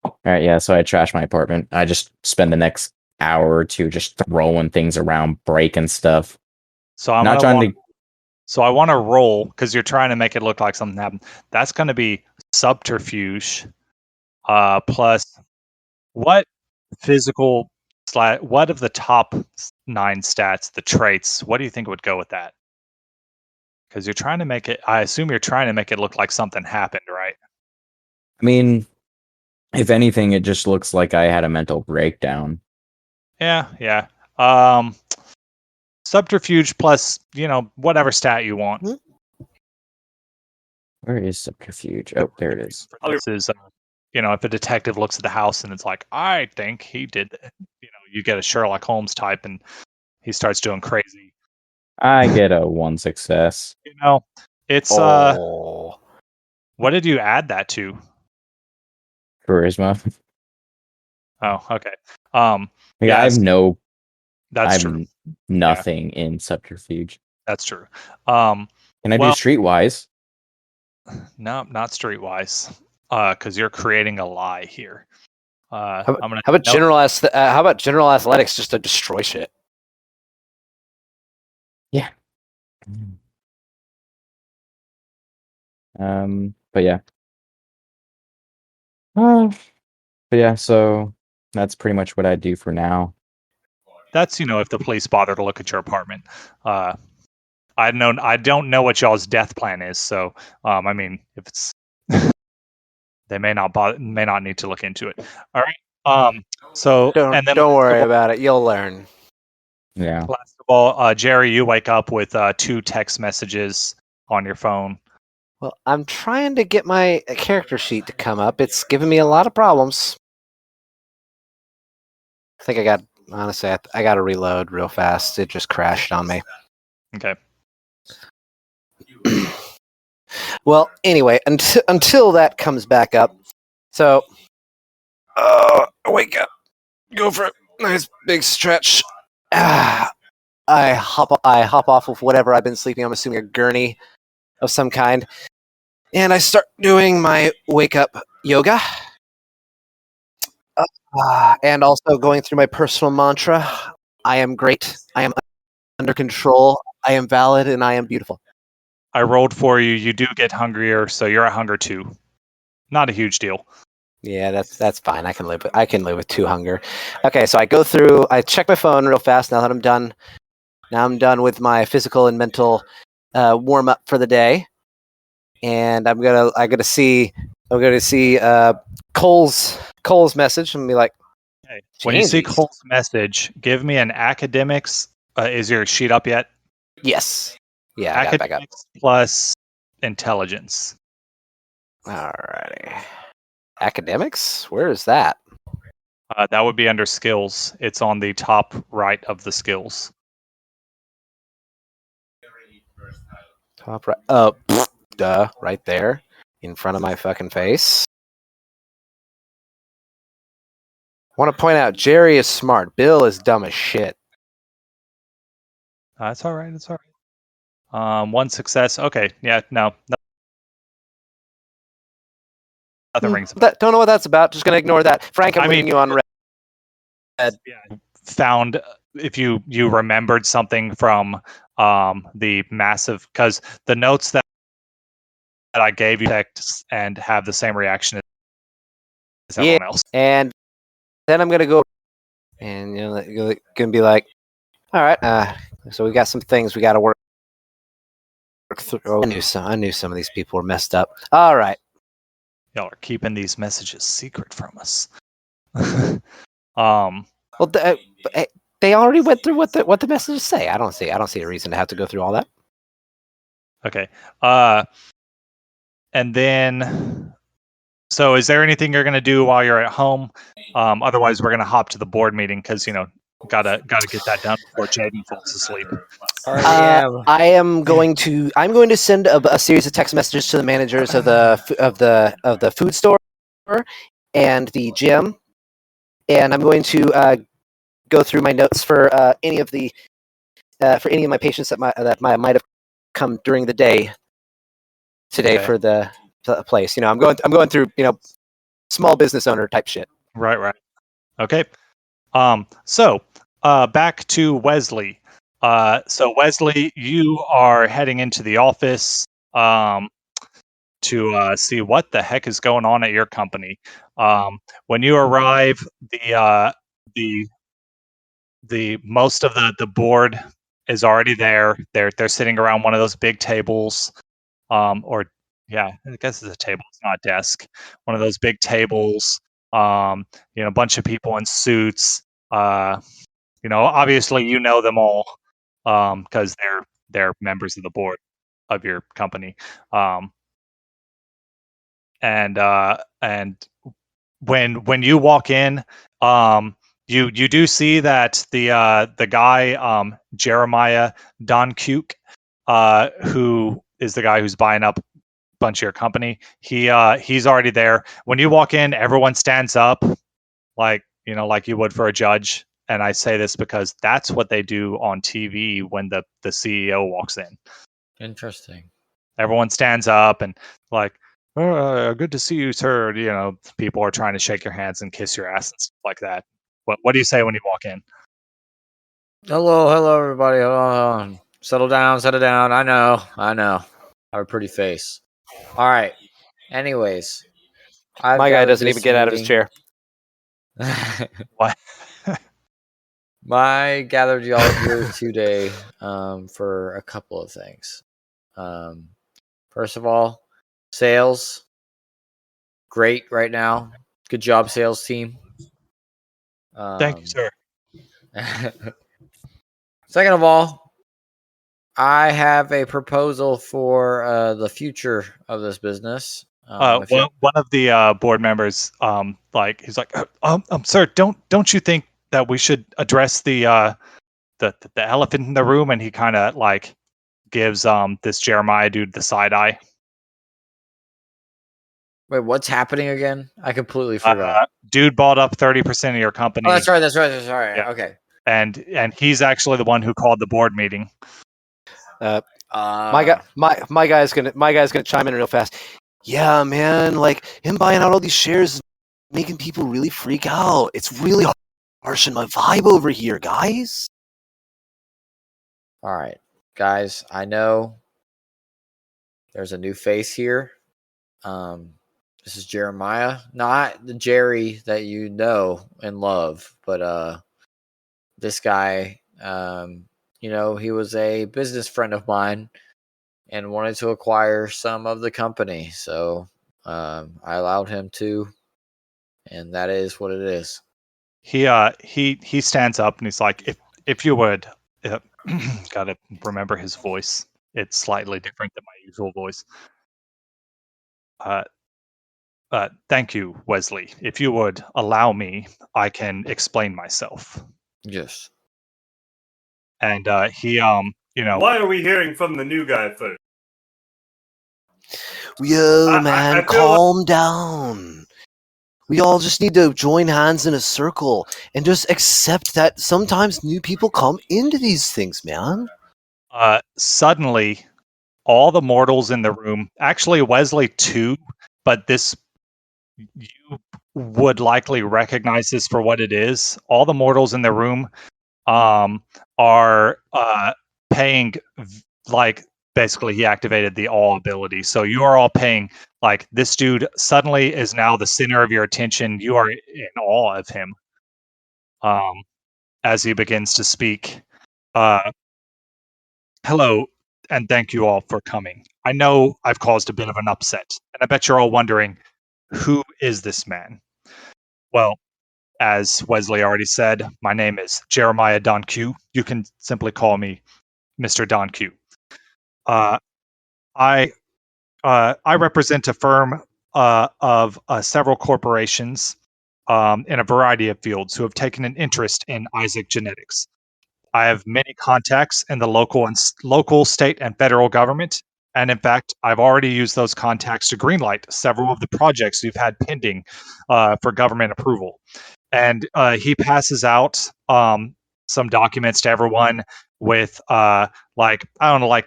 All right, yeah, so I trash my apartment. I just spend the next hour or two just throwing things around, breaking stuff. So I want to roll because you're trying to make it look like something happened. That's going to be subterfuge, plus what physical what of the top 9 stats, the traits, what do you think would go with that? Because you're trying to make it, I assume you're trying to make it look like something happened, right? I mean, if anything, it just looks like I had a mental breakdown. Yeah. Subterfuge plus, whatever stat you want. Where is subterfuge? Oh, there it is. This is, if a detective looks at the house and it's like, I think he did that. You get a Sherlock Holmes type and he starts doing crazy. I get a 1 success. It's Oh. what did you add that to? Charisma. Oh, okay. I yes, have that's true. nothing in subterfuge. That's true. Can I do streetwise? No, not streetwise. Because you're creating a lie here. How about general athletics just to destroy shit? Yeah. But yeah. So that's pretty much what I do for now. That's if the police bother to look at your apartment. I don't know what y'all's death plan is, so I mean, if it's they may not need to look into it. All right. So don't worry about it. You'll learn. Yeah. Last of all, Jerry, you wake up with 2 text messages on your phone. Well, I'm trying to get my character sheet to come up. It's giving me a lot of problems. I think I got to reload real fast. It just crashed on me. Okay. Well, anyway, until that comes back up. So, wake up. Go for a nice big stretch. I hop off of whatever I've been sleeping. I'm assuming a gurney of some kind. And I start doing my wake up yoga. And also going through my personal mantra. I am great. I am under control. I am valid and I am beautiful. I rolled for you. You do get hungrier, so you're at hunger 2. Not a huge deal. Yeah, that's fine. I can live with 2 hunger. Okay, so I go through. I check my phone real fast now that I'm done. Now I'm done with my physical and mental warm up for the day, and I'm gonna see Cole's message and be like, hey, when you see Cole's message, give me an academics. Is your sheet up yet? Yes. Yeah, I academics got it back up. Plus intelligence. Alrighty. Academics? Where is that? That would be under skills. It's on the top right of the skills. Top right. Oh, duh. Right there. In front of my fucking face. I want to point out, Jerry is smart. Bill is dumb as shit. It's all right. It's all right. 1 success. Okay. Yeah. No. Nothing rings. Don't know what that's about. Just gonna ignore that. Frank, I'm leaving you on red. Yeah, found if you remembered something from the massive, because the notes that I gave you text and have the same reaction as everyone else. And then I'm gonna go and gonna be like, all right, so we got some things we got to work through. Oh, I knew some of these people were messed up. All right, y'all are keeping these messages secret from us. Well, they already went through what the messages say. I don't see a reason to have to go through all that. Okay. And then, so is there anything you're going to do while you're at home? Otherwise, we're going to hop to the board meeting because gotta get that done before Jaden falls asleep. I'm going to send a series of text messages to the managers of the food store and the gym, and I'm going to go through my notes for any of my patients that might have come during the day today for the place. I'm going through small business owner type shit. Right. Okay. So back to Wesley. So Wesley, you are heading into the office to see what the heck is going on at your company. When you arrive, the most of the board is already there. They're sitting around one of those big tables, or yeah, I guess it's a table. It's not a desk. One of those big tables. A bunch of people in suits. Obviously you know them all, because they're members of the board of your company. And when you walk in, you do see that the guy, Jeremiah Donkuke, who is the guy who's buying up a bunch of your company. He's already there. When you walk in, everyone stands up, like you would for a judge. And I say this because that's what they do on TV when the CEO walks in. Interesting. Everyone stands up and like, good to see you, sir. People are trying to shake your hands and kiss your ass and stuff like that. What do you say when you walk in? Hello, everybody. Hold on. Settle down. I know. I have a pretty face. All right. Anyways, My guy doesn't even get out of his chair. What? I gathered y'all here today for a couple of things. First of all, sales. Great right now. Good job, sales team. Thank you, sir. Second of all, I have a proposal for the future of this business. One of the board members, he's like, sir, don't you think that we should address the elephant in the room? And he kind of like gives this Jeremiah dude the side eye. Wait, what's happening again? I completely forgot. Dude bought up 30% of your company. Oh, that's right. Yeah. Okay. And he's actually the one who called the board meeting. My guy's gonna chime in real fast. Yeah, man, like him buying out all these shares is making people really freak out. It's really harsh in my vibe over here, guys. All right, guys. I know there's a new face here. This is Jeremiah, not the Jerry that you know and love, but this guy. He was a business friend of mine and wanted to acquire some of the company. So I allowed him to, and that is what it is. He stands up and he's like, if you would, gotta remember his voice. It's slightly different than my usual voice. Thank you, Wesley. If you would allow me, I can explain myself. Yes. And he Why are we hearing from the new guy first? Yo, man, calm down. We all just need to join hands in a circle and just accept that sometimes new people come into these things, man. Suddenly, all the mortals in the room, actually Wesley too, but you would likely recognize this for what it is. All the mortals in the room are paying, like, basically he activated the awe ability. So you are all paying, like, this dude suddenly is now the center of your attention. You are in awe of him as he begins to speak. Hello, and thank you all for coming. I know I've caused a bit of an upset, and I bet you're all wondering, who is this man? Well, as Wesley already said, my name is Jeremiah Donkuke. You can simply call me Mr. Donkuke. I represent a firm of several corporations in a variety of fields who have taken an interest in Isaac Genetics. I have many contacts in the local, state, and federal government. And in fact, I've already used those contacts to greenlight several of the projects we've had pending for government approval. And he passes out some documents to everyone with like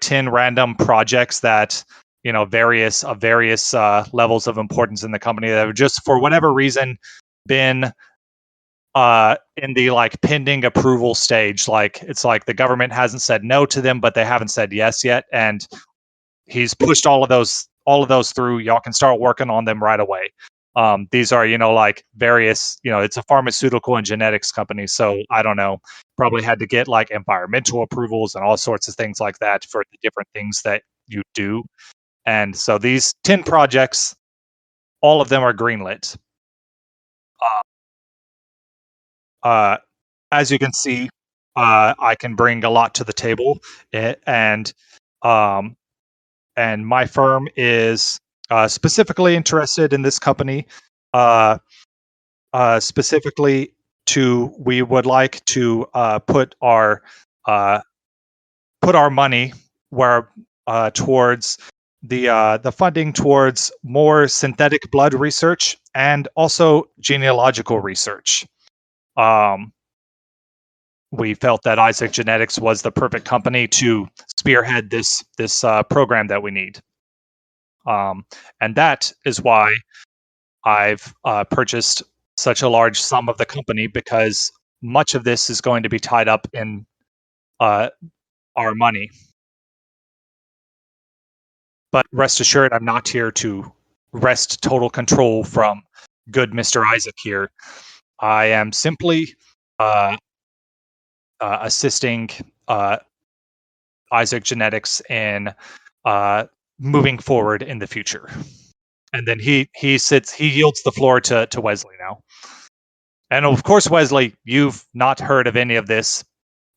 10 random projects that various levels of importance in the company that have just for whatever reason been in the like pending approval stage. Like it's like the government hasn't said no to them, but they haven't said yes yet, and he's pushed all of all of those through. Y'all can start working on them right away. These are, like various, it's a pharmaceutical and genetics company. So I don't know, probably had to get like environmental approvals and all sorts of things like that for the different things that you do. And so these 10 projects, all of them are greenlit. As you can see, I can bring a lot to the table, and my firm is specifically interested in this company. Specifically, we would like to put our money where towards the funding towards more synthetic blood research and also genealogical research. We felt that Isaac Genetics was the perfect company to spearhead this program that we need. And that is why I've purchased such a large sum of the company, because much of this is going to be tied up in our money. But rest assured, I'm not here to wrest total control from good Mr. Isaac here. I am simply assisting Isaac Genetics in moving forward in the future. And then he yields the floor to Wesley now. And of course, Wesley, you've not heard of any of this.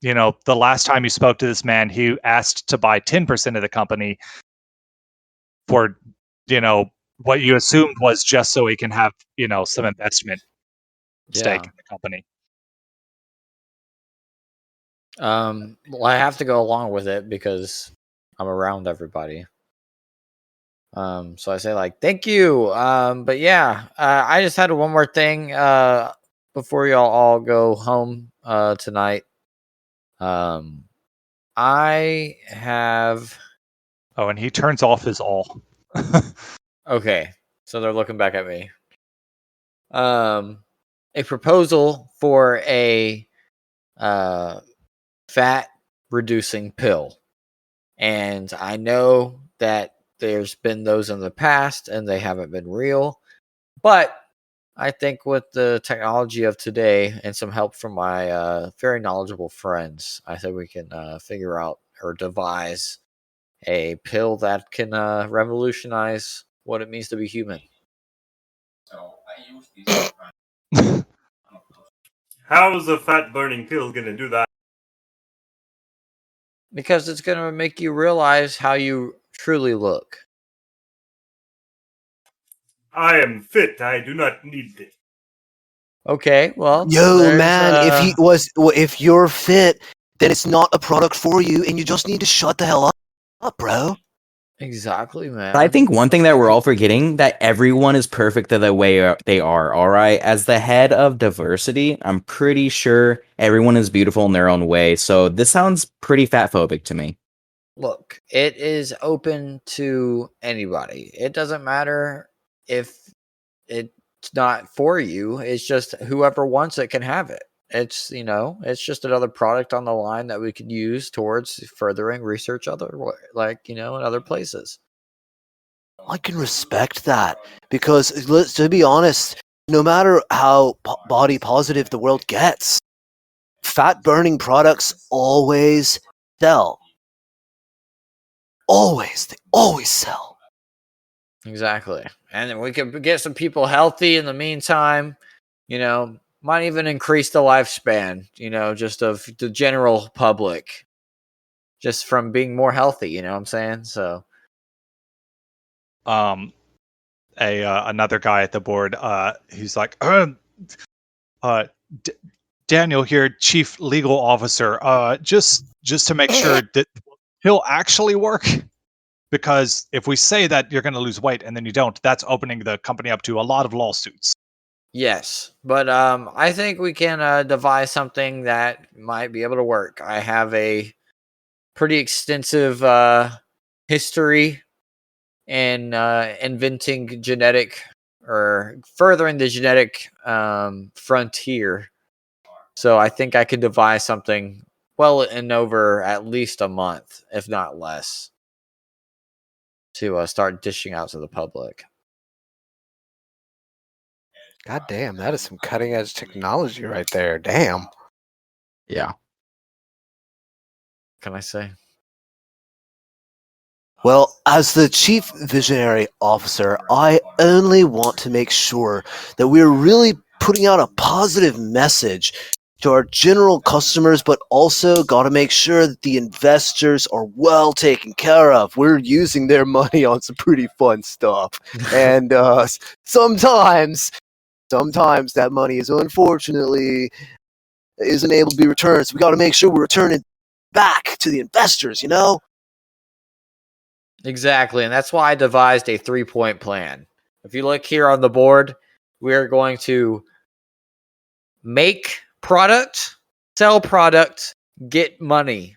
The last time you spoke to this man, he asked to buy 10% of the company for, what you assumed was just so he can have, some investment stake in the company. Well, I have to go along with it because I'm around everybody. So I say like, thank you. But yeah, I just had one more thing before y'all all go home tonight. I have. Oh, and he turns off his all. Okay, so they're looking back at me. A proposal for a fat reducing pill, and I know that there's been those in the past and they haven't been real, but I think with the technology of today and some help from my very knowledgeable friends, I think we can figure out or devise a pill that can revolutionize what it means to be human. How is a fat burning pill gonna do that? Because it's going to make you realize how you truly look. I am fit. I do not need this. Okay, well, Yo, man, if you're fit, then it's not a product for you, and you just need to shut the hell up, bro. Exactly, man. But I think one thing that we're all forgetting, that everyone is perfect the way they are, all right? As the head of diversity, I'm pretty sure everyone is beautiful in their own way. So this sounds pretty fat-phobic to me. Look, it is open to anybody. It doesn't matter if it's not for you. It's just whoever wants it can have it. It's, it's just another product on the line that we could use towards furthering research in other places. I can respect that, because to be honest, no matter how body positive the world gets, fat burning products always sell. They always sell. Exactly. And then we could get some people healthy in the meantime, might even increase the lifespan, just of the general public, just from being more healthy, you know what I'm saying? So another guy at the board, he's like, Daniel here, chief legal officer, just to make sure that he'll actually work, because if we say that you're going to lose weight and then you don't, that's opening the company up to a lot of lawsuits. yes, but I think we can devise something that might be able to work. I have a pretty extensive history in inventing genetic or furthering the genetic frontier. So I think I could devise something well in over at least a month, if not less. to start dishing out to the public. God damn, that is some cutting edge technology right there. Damn. Yeah. Can I say? Well, as the chief visionary officer, I only want to make sure that we're really putting out a positive message to our general customers, but also got to make sure that the investors are well taken care of. We're using their money on some pretty fun stuff. And sometimes that money is unfortunately isn't able to be returned. So we got to make sure we return it back to the investors, you know? Exactly, and that's why I devised a 3-point plan. If you look here on the board, we are going to make product, sell product, get money.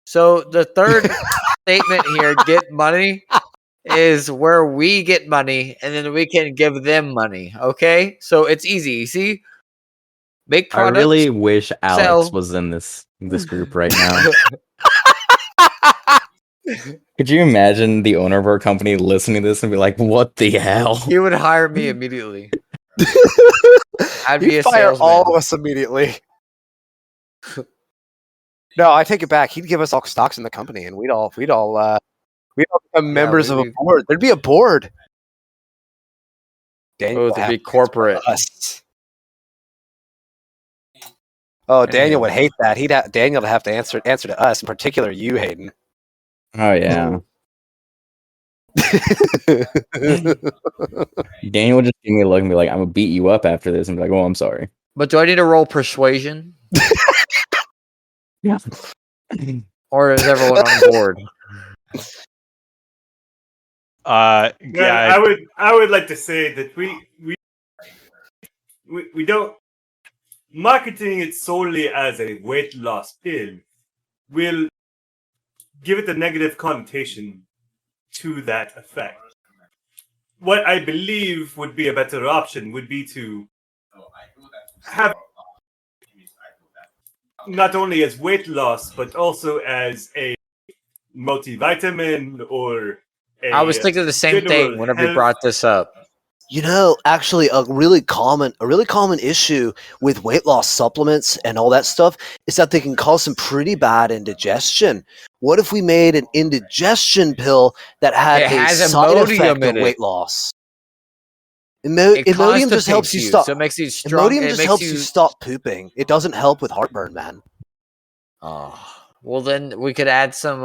So the third statement here, get money, is where we get money and then we can give them money. Okay? So it's easy. You see? Make I products. really wish Alex sell. was in this group right now. Could you imagine the owner of our company listening to this and be like, "What the hell?" He would hire me immediately. I'd be He'd a fire salesman. all of us immediately. No, I take it back. He'd give us all stocks in the company, and we'd all become members of a we'd board. There'd be a board. Daniel Oh, would to have be to answer to corporate. us. Oh, Daniel would Anyway. hate that. Daniel would have to answer to us, in particular you, Hayden. Oh yeah. Daniel would just give me a look and be like, "I'm gonna beat you up after this," and be like, "Oh, I'm sorry." But do I need to roll persuasion? Yeah. Or is everyone on board? Well, Yeah, I would like to say that we don't marketing it solely as a weight loss pill will give it a negative connotation to that effect. What I believe would be a better option would be to have not only as weight loss but also as a multivitamin or I was thinking the same thing whenever you brought this up. You know, actually, a really common issue with weight loss supplements and all that stuff is that they can cause some pretty bad indigestion. What if we made an indigestion pill that had It a has side Imodium effect in of it. weight loss? It Imodium just helps constipates you stop. So it makes you strong. Imodium It just makes helps you stop pooping. It doesn't help with heartburn, man. Oh, well, then we could add some.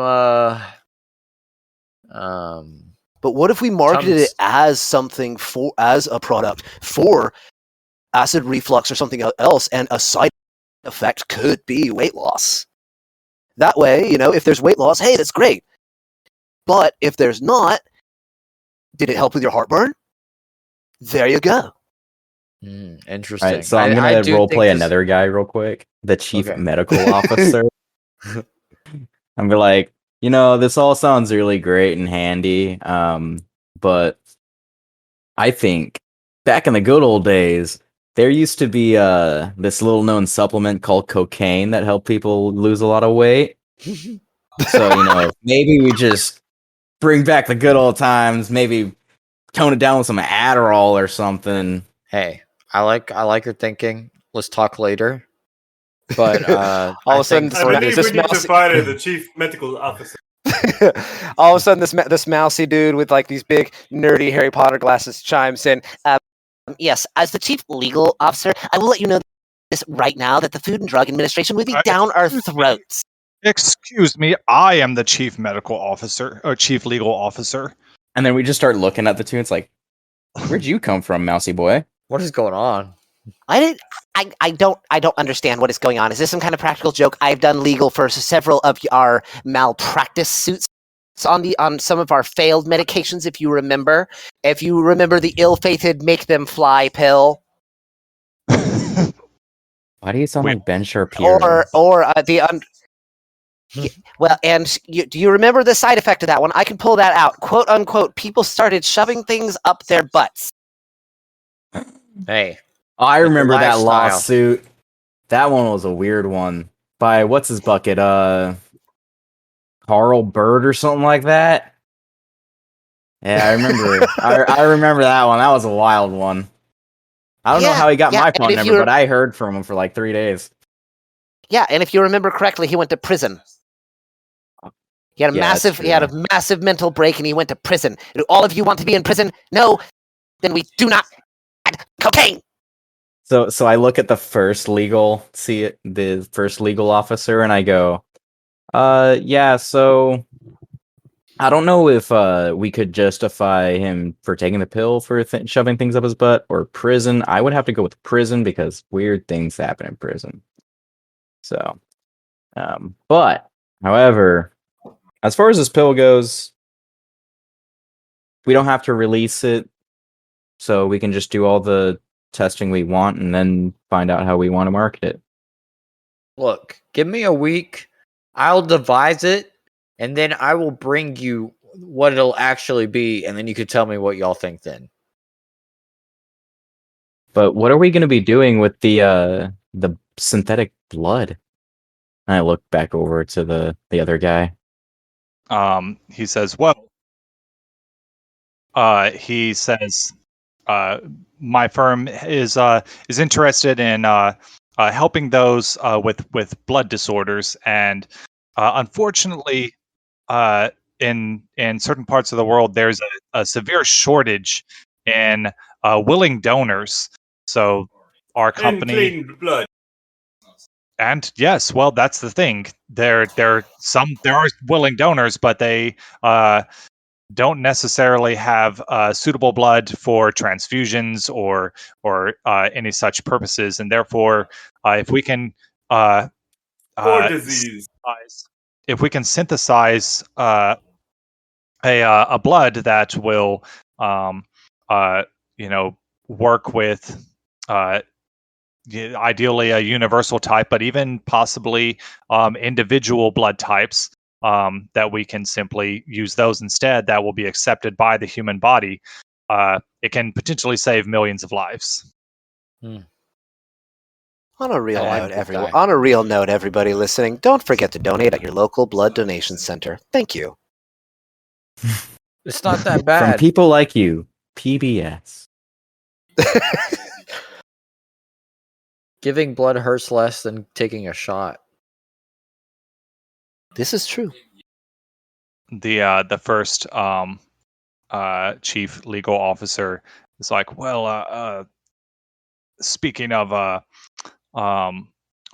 But what if we marketed it Tums- as something as a product for acid reflux or something else, and a side effect could be weight loss? That way, you know, if there's weight loss, hey, that's great. But if there's not, did it help with your heartburn? There you go. Interesting. All right, so I'm gonna do role think play this- another guy real quick, the chief Okay. medical officer. I'm be like, you know, this all sounds really great and handy, but I think back in the good old days, there used to be this little known supplement called cocaine that helped people lose a lot of weight. So, you know, maybe we just bring back the good old times, maybe tone it down with some Adderall or something. Hey, I like your thinking. Let's talk later. But All of a sudden, I believe we need to fire the chief medical officer. all of a sudden, this mousy dude with like these big nerdy Harry Potter glasses chimes in. Yes, as the chief legal officer, I will let you know this right now that the Food and Drug Administration would be down our throats. excuse me, I am the chief medical officer or chief legal officer. And then we just start looking at the two. It's like, where'd you come from, mousy boy? what is going on? I don't understand what is going on. Is this some kind of practical joke? I've done legal for several of our malpractice suits on some of our failed medications. If you remember the ill-fated make them fly pill, Why do you sound Wait, like Ben Shapiro? or well, and do you remember the side effect of that one? I can pull that out. Quote unquote. People started shoving things up their butts. Hey, Oh, I remember that lifestyle. lawsuit. That one was a weird one. By what's his bucket? Carl Bird or something like that. Yeah, I remember. I remember that one. That was a wild one. I don't know how he got my phone number, but I heard from him for like 3 days. Yeah, and if you remember correctly, he went to prison. He had a massive mental break, and he went to prison. Do all of you want to be in prison? No, then we do not add cocaine. So I look at the first legal officer, and I go, yeah. So I don't know if we could justify him for taking the pill for shoving things up his butt or prison. I would have to go with prison because weird things happen in prison. So, but however, as far as this pill goes, we don't have to release it, so we can just do all the testing we want and then find out how we want to market it. Look, give me a week. I'll devise it, and then I will bring you what it'll actually be, and then you could tell me what y'all think then. But what are we going to be doing with the synthetic blood? And I look back over to the other guy. He says, well, my firm is interested in helping those with blood disorders, and unfortunately, in certain parts of the world, there's a severe shortage in willing donors. So our company blood. and yes, well, that's the thing. There are willing donors, but they don't necessarily have suitable blood for transfusions or any such purposes, and therefore, if we can Disease. if we can synthesize a blood that will work with ideally a universal type, but even possibly individual blood types, that we can simply use those instead, that will be accepted by the human body. It can potentially save millions of lives. On a real note, everybody listening, don't forget to donate at your local blood donation center. Thank you. It's not that bad. From people like you, PBS. Giving blood hurts less than taking a shot. This is true. The first chief legal officer is like, well, speaking of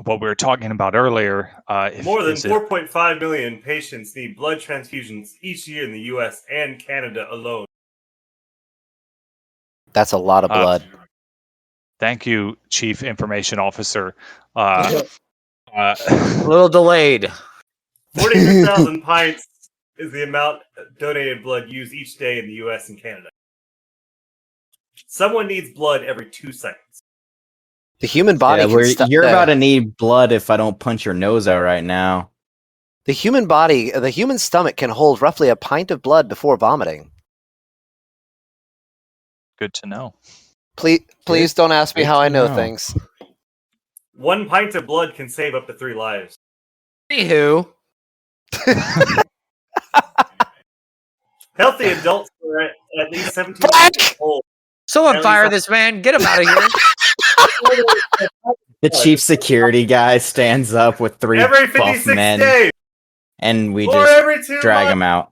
what we were talking about earlier, more than 4.5 million patients need blood transfusions each year in the U.S. and Canada alone. That's a lot of blood. Thank you, Chief Information Officer. A little delayed. 46,000 pints is the amount of donated blood used each day in the U.S. and Canada. Someone needs blood every 2 seconds. The human body you're about to need blood if I don't punch your nose out right now. The human stomach can hold roughly a pint of blood before vomiting. Good to know. Please don't ask me how I know things. 1 pint of blood can save up to 3 lives. Anywho. Healthy adults are at least 17 years old. Someone fire this man. Get him out of here. The chief security guy stands up with 3 buff men, days. And we just drag him out.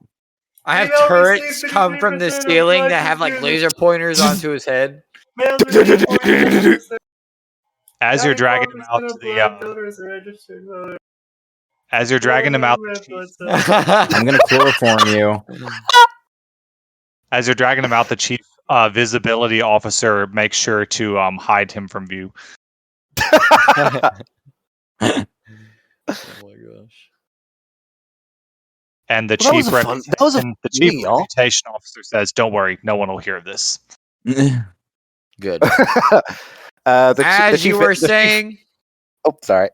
I have turrets come from the ceiling that have like laser pointers onto his head. As you're dragging him out to the as you're dragging him out, I'm gonna chloroform you. As you're dragging him out, the chief visibility officer makes sure to hide him from view. Oh my gosh! And the chief reputation officer says, "Don't worry, no one will hear this." Good. As you were saying. Oh, sorry.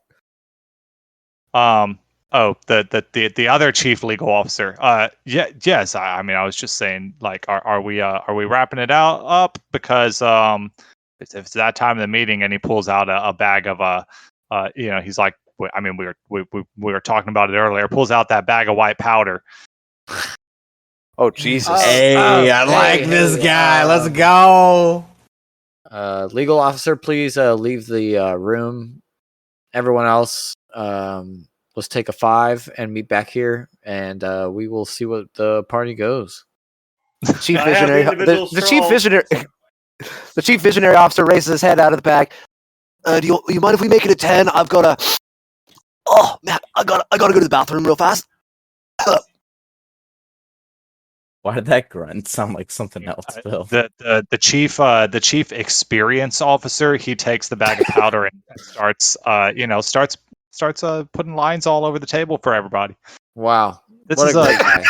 The other chief legal officer. Yes. I mean, I was just saying, like, are we wrapping it up? Because if it's that time of the meeting, and he pulls out a bag of he's like, I mean, we were talking about it earlier. Pulls out that bag of white powder. Oh Jesus! Hey, I like this guy. Let's go. Legal officer, please leave the room. Everyone else, let's take a 5 and meet back here, and we will see what the party goes. The chief I have the visionary. individual The chief scroll. visionary. The chief visionary officer raises his head out of the bag. Do you mind if we make it a 10? I've got to. Oh man, I gotta go to the bathroom real fast. Why did that grunt sound like something else, Phil? The chief experience officer, he takes the bag of powder and starts putting lines all over the table for everybody. Wow, This what is a great guy.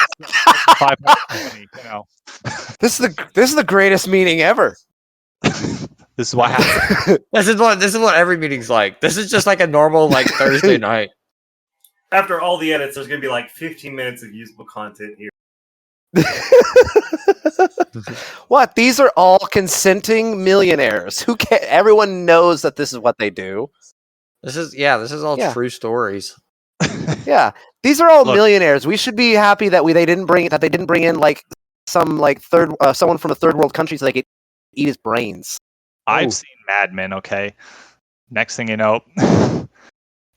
500 company, This is the greatest meeting ever. This is what happens. This is what every meeting's like. This is just like a normal like Thursday night. After all the edits, there's going to be like 15 minutes of usable content here. What? These are all consenting millionaires. Who can? Everyone knows that this is what they do. This is all Yeah. true stories. Yeah, these are all Look. millionaires. We should be happy that they didn't bring in like some like someone from a third world country so they could eat his brains. I've seen Mad Men. Okay, next thing you know,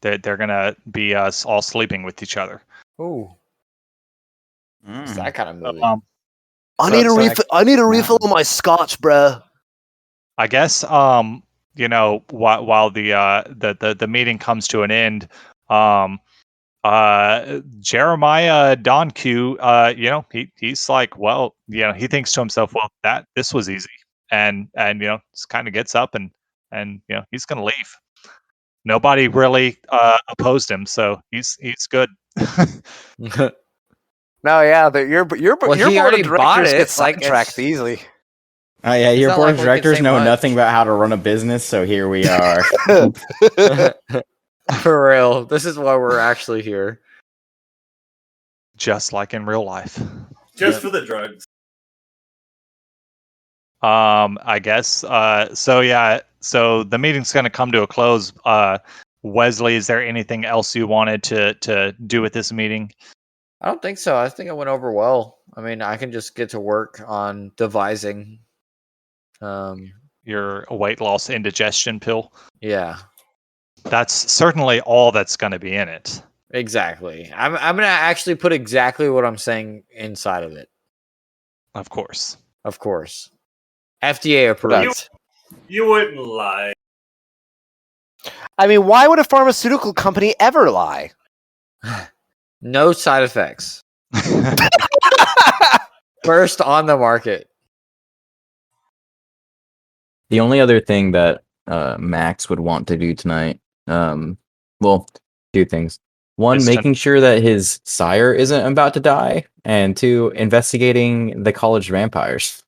they're gonna be all sleeping with each other. Ooh, it's that kind of movie. I So- need a so refill. I need a refill of my scotch, bruh. I guess while the meeting comes to an end, Jeremiah Donque, he's like, well, he thinks to himself, well, this was easy, and just kind of gets up and he's gonna leave. Nobody really opposed him, so he's good. No, yeah, your Well, board he of already bought directors it, gets like, sidetracked it's- easily. Oh yeah, your not board like of we can directors say know much. nothing about how to run a business, so here we are. For real, this is why we're actually here. Just like in real life. Just for the drugs. I guess. So the meeting's going to come to a close. Wesley, is there anything else you wanted to do at this meeting? I don't think so. I think it went over well. I mean, I can just get to work on devising. Your weight loss indigestion pill? Yeah, That's certainly all that's going to be in it. exactly. I'm gonna actually put exactly what I'm saying inside of it. Of course. Of course, FDA approved. You wouldn't lie. I mean, why would a pharmaceutical company ever lie? No side effects. First on the market. The only other thing that Max would want to do tonight, well, two things. One, Is to- making sure that his sire isn't about to die, and two, investigating the college vampires.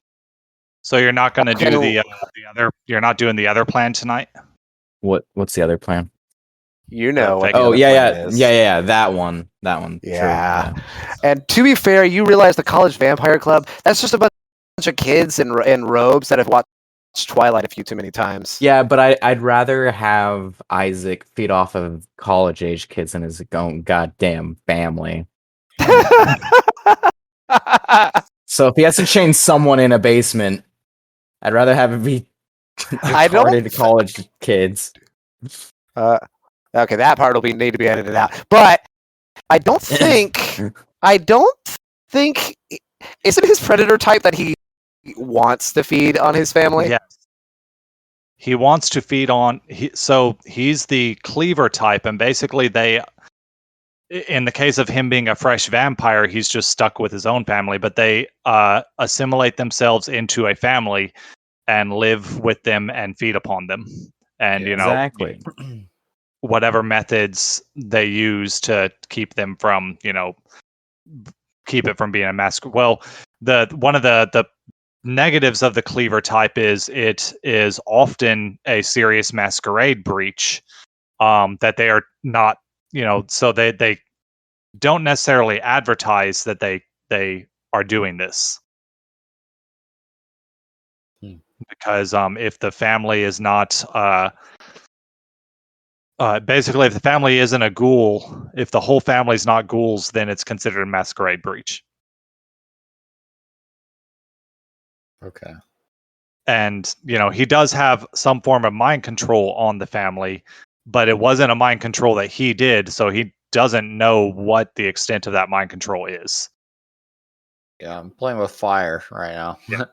So you're not going to do Okay. the other. You're not doing the other plan tonight. What's the other plan? You know what? Fake- the Oh other yeah, plan yeah, is. yeah. That one. True, Yeah. And to be fair, you realize the College Vampire Club, that's just a bunch of kids in robes that have watched Twilight a few too many times. Yeah, but I'd rather have Isaac feed off of college age kids than his own goddamn family. So if he has to chain someone in a basement, I'd rather have it be I don't retarded college kids. Okay, that part will need to be edited out. But I don't think isn't his predator type that he wants to feed on his family? Yes. He wants to feed on. So he's the cleaver type, and basically in the case of him being a fresh vampire, he's just stuck with his own family. But they assimilate themselves into a family and live with them and feed upon them, and Exactly. whatever methods they use to keep them from keep it from being a mask. Well, one of the negatives of the cleaver type is it is often a serious masquerade breach, that they are not, so they don't necessarily advertise that they are doing this. Because if the family is not basically, if the family isn't a ghoul, if the whole family's not ghouls, then it's considered a masquerade breach. Okay. And, he does have some form of mind control on the family, but it wasn't a mind control that he did, so he doesn't know what the extent of that mind control is. Yeah, I'm playing with fire right now. Yeah.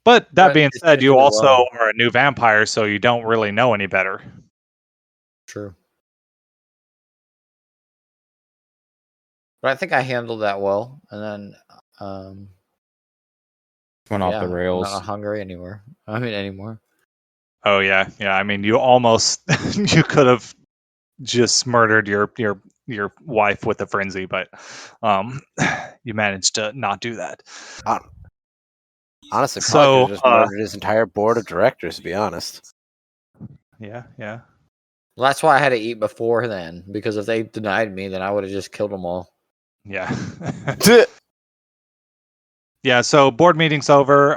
But that But being it's said, doing you really also well. are a new vampire, so you don't really know any better. True. But I think I handled that well, and then Went off the I'm rails. not hungry anymore. Anymore. Oh yeah. I mean, you almost you could have just murdered your wife with a frenzy, but you managed to not do that. Honestly, probably could So, have just murdered his entire board of directors, to be honest. yeah. Well, that's why I had to eat before then, because if they denied me, then I would have just killed them all. Yeah. Yeah, so board meeting's over.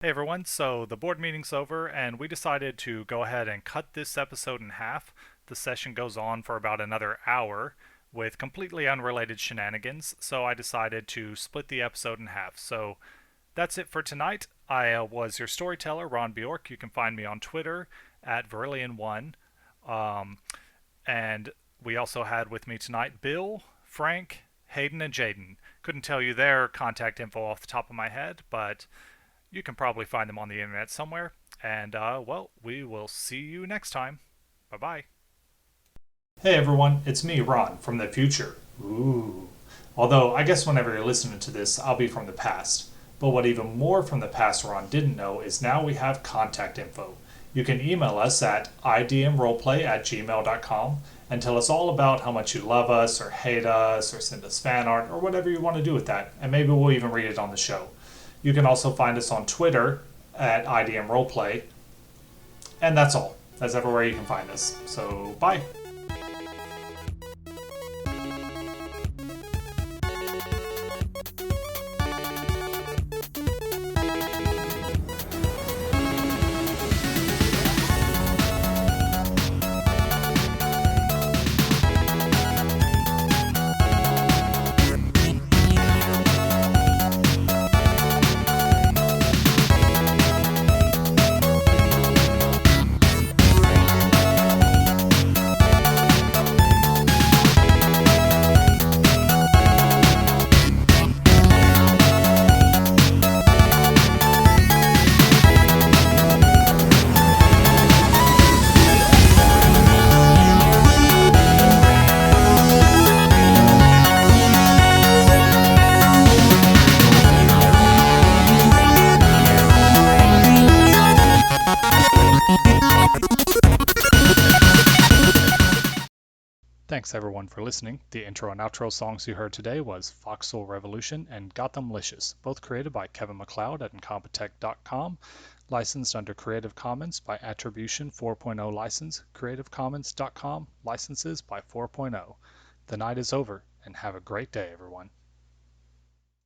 Hey everyone, so the board meeting's over and we decided to go ahead and cut this episode in half. The session goes on for about another hour with completely unrelated shenanigans, so I decided to split the episode in half. So that's it for tonight. I was your storyteller, Ron Bjork. You can find me on Twitter at Verlian1. And we also had with me tonight Bill, Frank, Hayden, and Jaden. Couldn't tell you their contact info off the top of my head, but you can probably find them on the internet somewhere. And, well, we will see you next time. Bye-bye. Hey everyone, it's me, Ron, from the future. Ooh. Although, I guess whenever you're listening to this, I'll be from the past. But what even more from the past Ron didn't know is now we have contact info. You can email us at idmroleplay@gmail.com and tell us all about how much you love us or hate us or send us fan art or whatever you want to do with that. And maybe we'll even read it on the show. You can also find us on Twitter at idmroleplay. And that's all. That's everywhere you can find us. So, bye. Thanks everyone for listening. The intro and outro songs you heard today was Foxhole Revolution and Gothamlicious, both created by Kevin MacLeod at Incompetech.com, licensed under Creative Commons by Attribution 4.0 license, CreativeCommons.com, licenses by 4.0. The night is over, and have a great day, everyone.